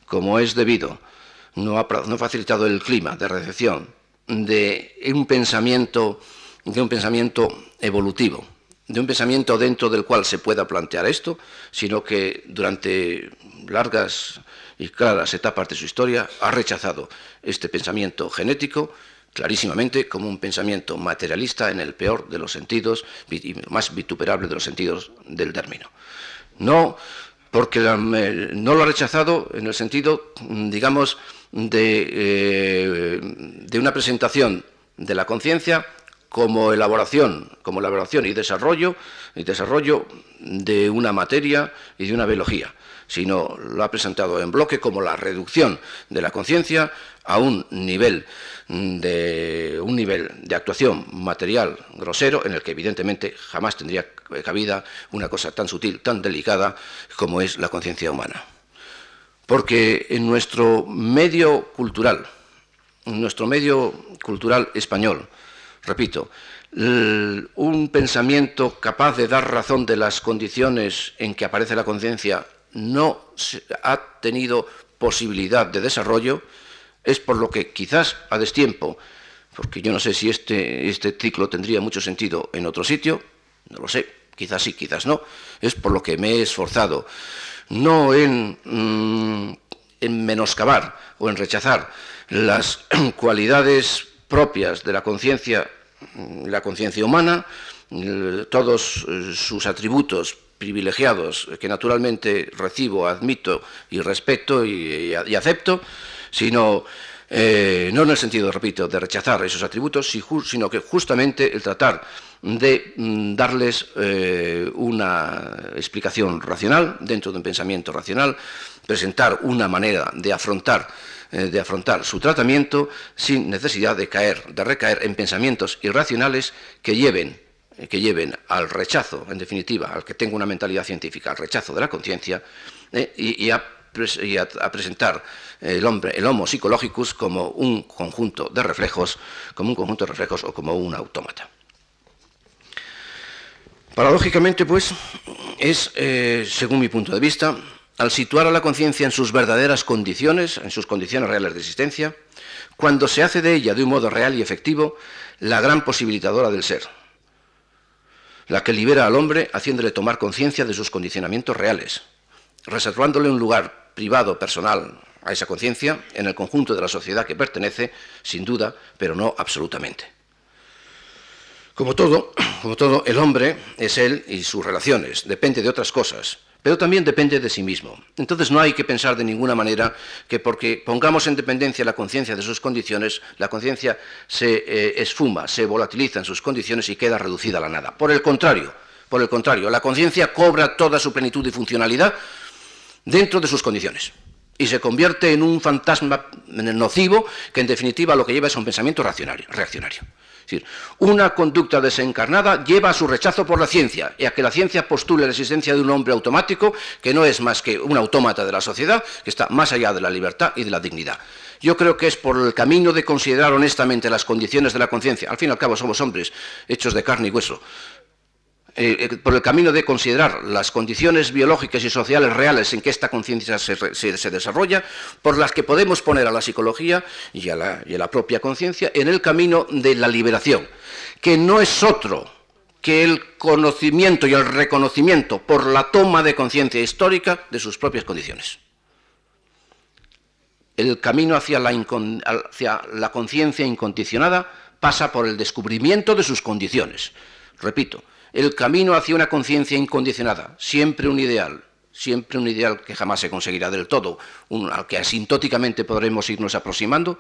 como es debido, no ha facilitado el clima de recepción de un pensamiento evolutivo, de un pensamiento dentro del cual se pueda plantear esto, sino que durante largas y claras etapas de su historia ha rechazado este pensamiento genético clarísimamente como un pensamiento materialista en el peor de los sentidos y más vituperable de los sentidos del término. No porque no lo ha rechazado en el sentido, digamos, de una presentación de la conciencia como elaboración y desarrollo de una materia y de una biología, sino lo ha presentado en bloque como la reducción de la conciencia a un nivel de actuación material grosero en el que evidentemente jamás tendría cabida una cosa tan sutil, tan delicada como es la conciencia humana. Porque en nuestro medio cultural español, repito, un pensamiento capaz de dar razón de las condiciones en que aparece la conciencia no ha tenido posibilidad de desarrollo, es por lo que quizás a destiempo, porque yo no sé si este ciclo tendría mucho sentido en otro sitio, no lo sé, quizás sí, quizás no, es por lo que me he esforzado, no en menoscabar o en rechazar las cualidades propias de la conciencia humana, todos sus atributos privilegiados que naturalmente recibo, admito y respeto y acepto, sino no en el sentido, repito, de rechazar esos atributos, sino que justamente el tratar de darles una explicación racional dentro de un pensamiento racional, presentar una manera de afrontar su tratamiento sin necesidad de recaer en pensamientos irracionales que lleven al rechazo, en definitiva, al que tenga una mentalidad científica, al rechazo de la conciencia y a presentar el homo psicologicus como un conjunto de reflejos o como un autómata. Paradójicamente, pues, es, según mi punto de vista, al situar a la conciencia en sus verdaderas condiciones, en sus condiciones reales de existencia, cuando se hace de ella de un modo real y efectivo la gran posibilitadora del ser, la que libera al hombre haciéndole tomar conciencia de sus condicionamientos reales, reservándole un lugar privado, personal, a esa conciencia en el conjunto de la sociedad que pertenece, sin duda, pero no absolutamente. Como todo, el hombre es él y sus relaciones, depende de otras cosas, pero también depende de sí mismo. Entonces no hay que pensar de ninguna manera que porque pongamos en dependencia la conciencia de sus condiciones, la conciencia se esfuma, se volatiliza en sus condiciones y queda reducida a la nada. Por el contrario, la conciencia cobra toda su plenitud y funcionalidad dentro de sus condiciones y se convierte en un fantasma nocivo que en definitiva lo que lleva es a un pensamiento reaccionario. Es decir, una conducta desencarnada lleva a su rechazo por la ciencia y a que la ciencia postule la existencia de un hombre automático que no es más que un autómata de la sociedad, que está más allá de la libertad y de la dignidad. Yo creo que es por el camino de considerar honestamente las condiciones de la conciencia, al fin y al cabo somos hombres hechos de carne y hueso, por el camino de considerar las condiciones biológicas y sociales reales en que esta conciencia se desarrolla, por las que podemos poner a la psicología y a la propia conciencia en el camino de la liberación, que no es otro que el conocimiento y el reconocimiento por la toma de conciencia histórica de sus propias condiciones. El camino hacia la conciencia incondicionada pasa por el descubrimiento de sus condiciones. Repito, el camino hacia una conciencia incondicionada, siempre un ideal que jamás se conseguirá del todo, al que asintóticamente podremos irnos aproximando,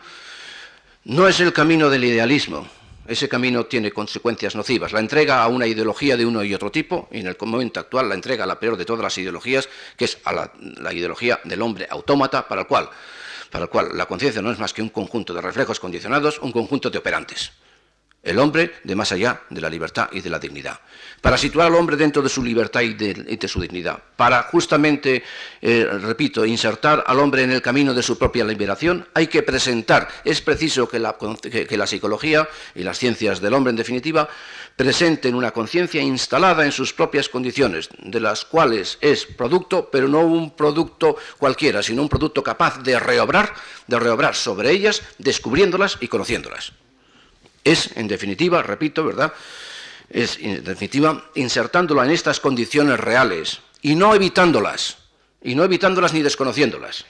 no es el camino del idealismo. Ese camino tiene consecuencias nocivas. La entrega a una ideología de uno y otro tipo, y en el momento actual la entrega a la peor de todas las ideologías, que es a la ideología del hombre autómata, para el cual la conciencia no es más que un conjunto de reflejos condicionados, un conjunto de operantes. El hombre de más allá de la libertad y de la dignidad. Para situar al hombre dentro de su libertad y de su dignidad. Para justamente, repito, insertar al hombre en el camino de su propia liberación, hay que presentar, es preciso que la psicología y las ciencias del hombre en definitiva presenten una conciencia instalada en sus propias condiciones, de las cuales es producto, pero no un producto cualquiera, sino un producto capaz de reobrar sobre ellas, descubriéndolas y conociéndolas. Es, en definitiva, repito, ¿verdad?, es, en definitiva, insertándola en estas condiciones reales y no evitándolas ni desconociéndolas.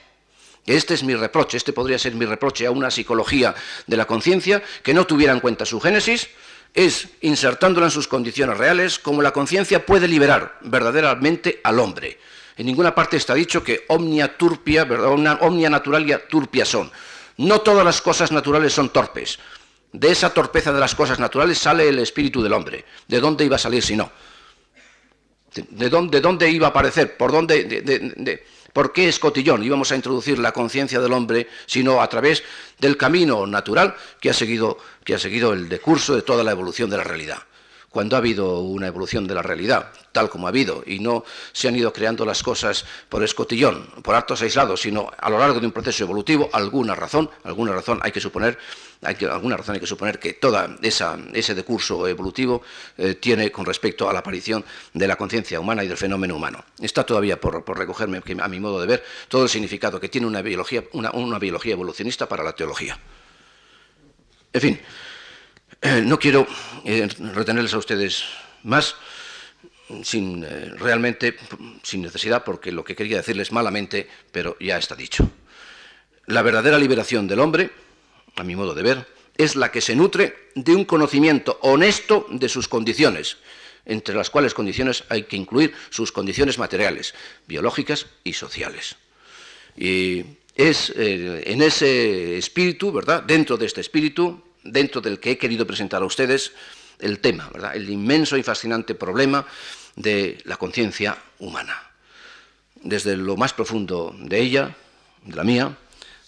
Este es mi reproche, este podría ser mi reproche a una psicología de la conciencia que no tuviera en cuenta su génesis, es insertándola en sus condiciones reales, como la conciencia puede liberar verdaderamente al hombre. En ninguna parte está dicho que omnia turpia, ¿verdad?, omnia naturalia turpia son. No todas las cosas naturales son torpes. De esa torpeza de las cosas naturales sale el espíritu del hombre. ¿De dónde iba a salir si no? ¿De dónde iba a aparecer? ¿Por qué es cotillón? Íbamos a introducir la conciencia del hombre, sino a través del camino natural que ha seguido el decurso de toda la evolución de la realidad. Cuando ha habido una evolución de la realidad, tal como ha habido, y no se han ido creando las cosas por escotillón, por actos aislados, sino a lo largo de un proceso evolutivo, alguna razón hay que suponer que todo ese decurso evolutivo tiene con respecto a la aparición de la conciencia humana y del fenómeno humano. Está todavía por recogerme, a mi modo de ver, todo el significado que tiene una biología evolucionista para la teología. En fin, no quiero retenerles a ustedes más, realmente sin necesidad, porque lo que quería decirles malamente, pero ya está dicho. La verdadera liberación del hombre, a mi modo de ver, es la que se nutre de un conocimiento honesto de sus condiciones, entre las cuales condiciones hay que incluir sus condiciones materiales, biológicas y sociales. Y es en ese espíritu, ¿verdad?, dentro de este espíritu, dentro del que he querido presentar a ustedes el tema, ¿verdad?, el inmenso y fascinante problema de la conciencia humana. Desde lo más profundo de ella, de la mía,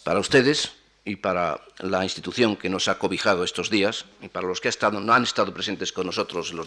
para ustedes y para la institución que nos ha cobijado estos días, y para los que no han estado presentes con nosotros los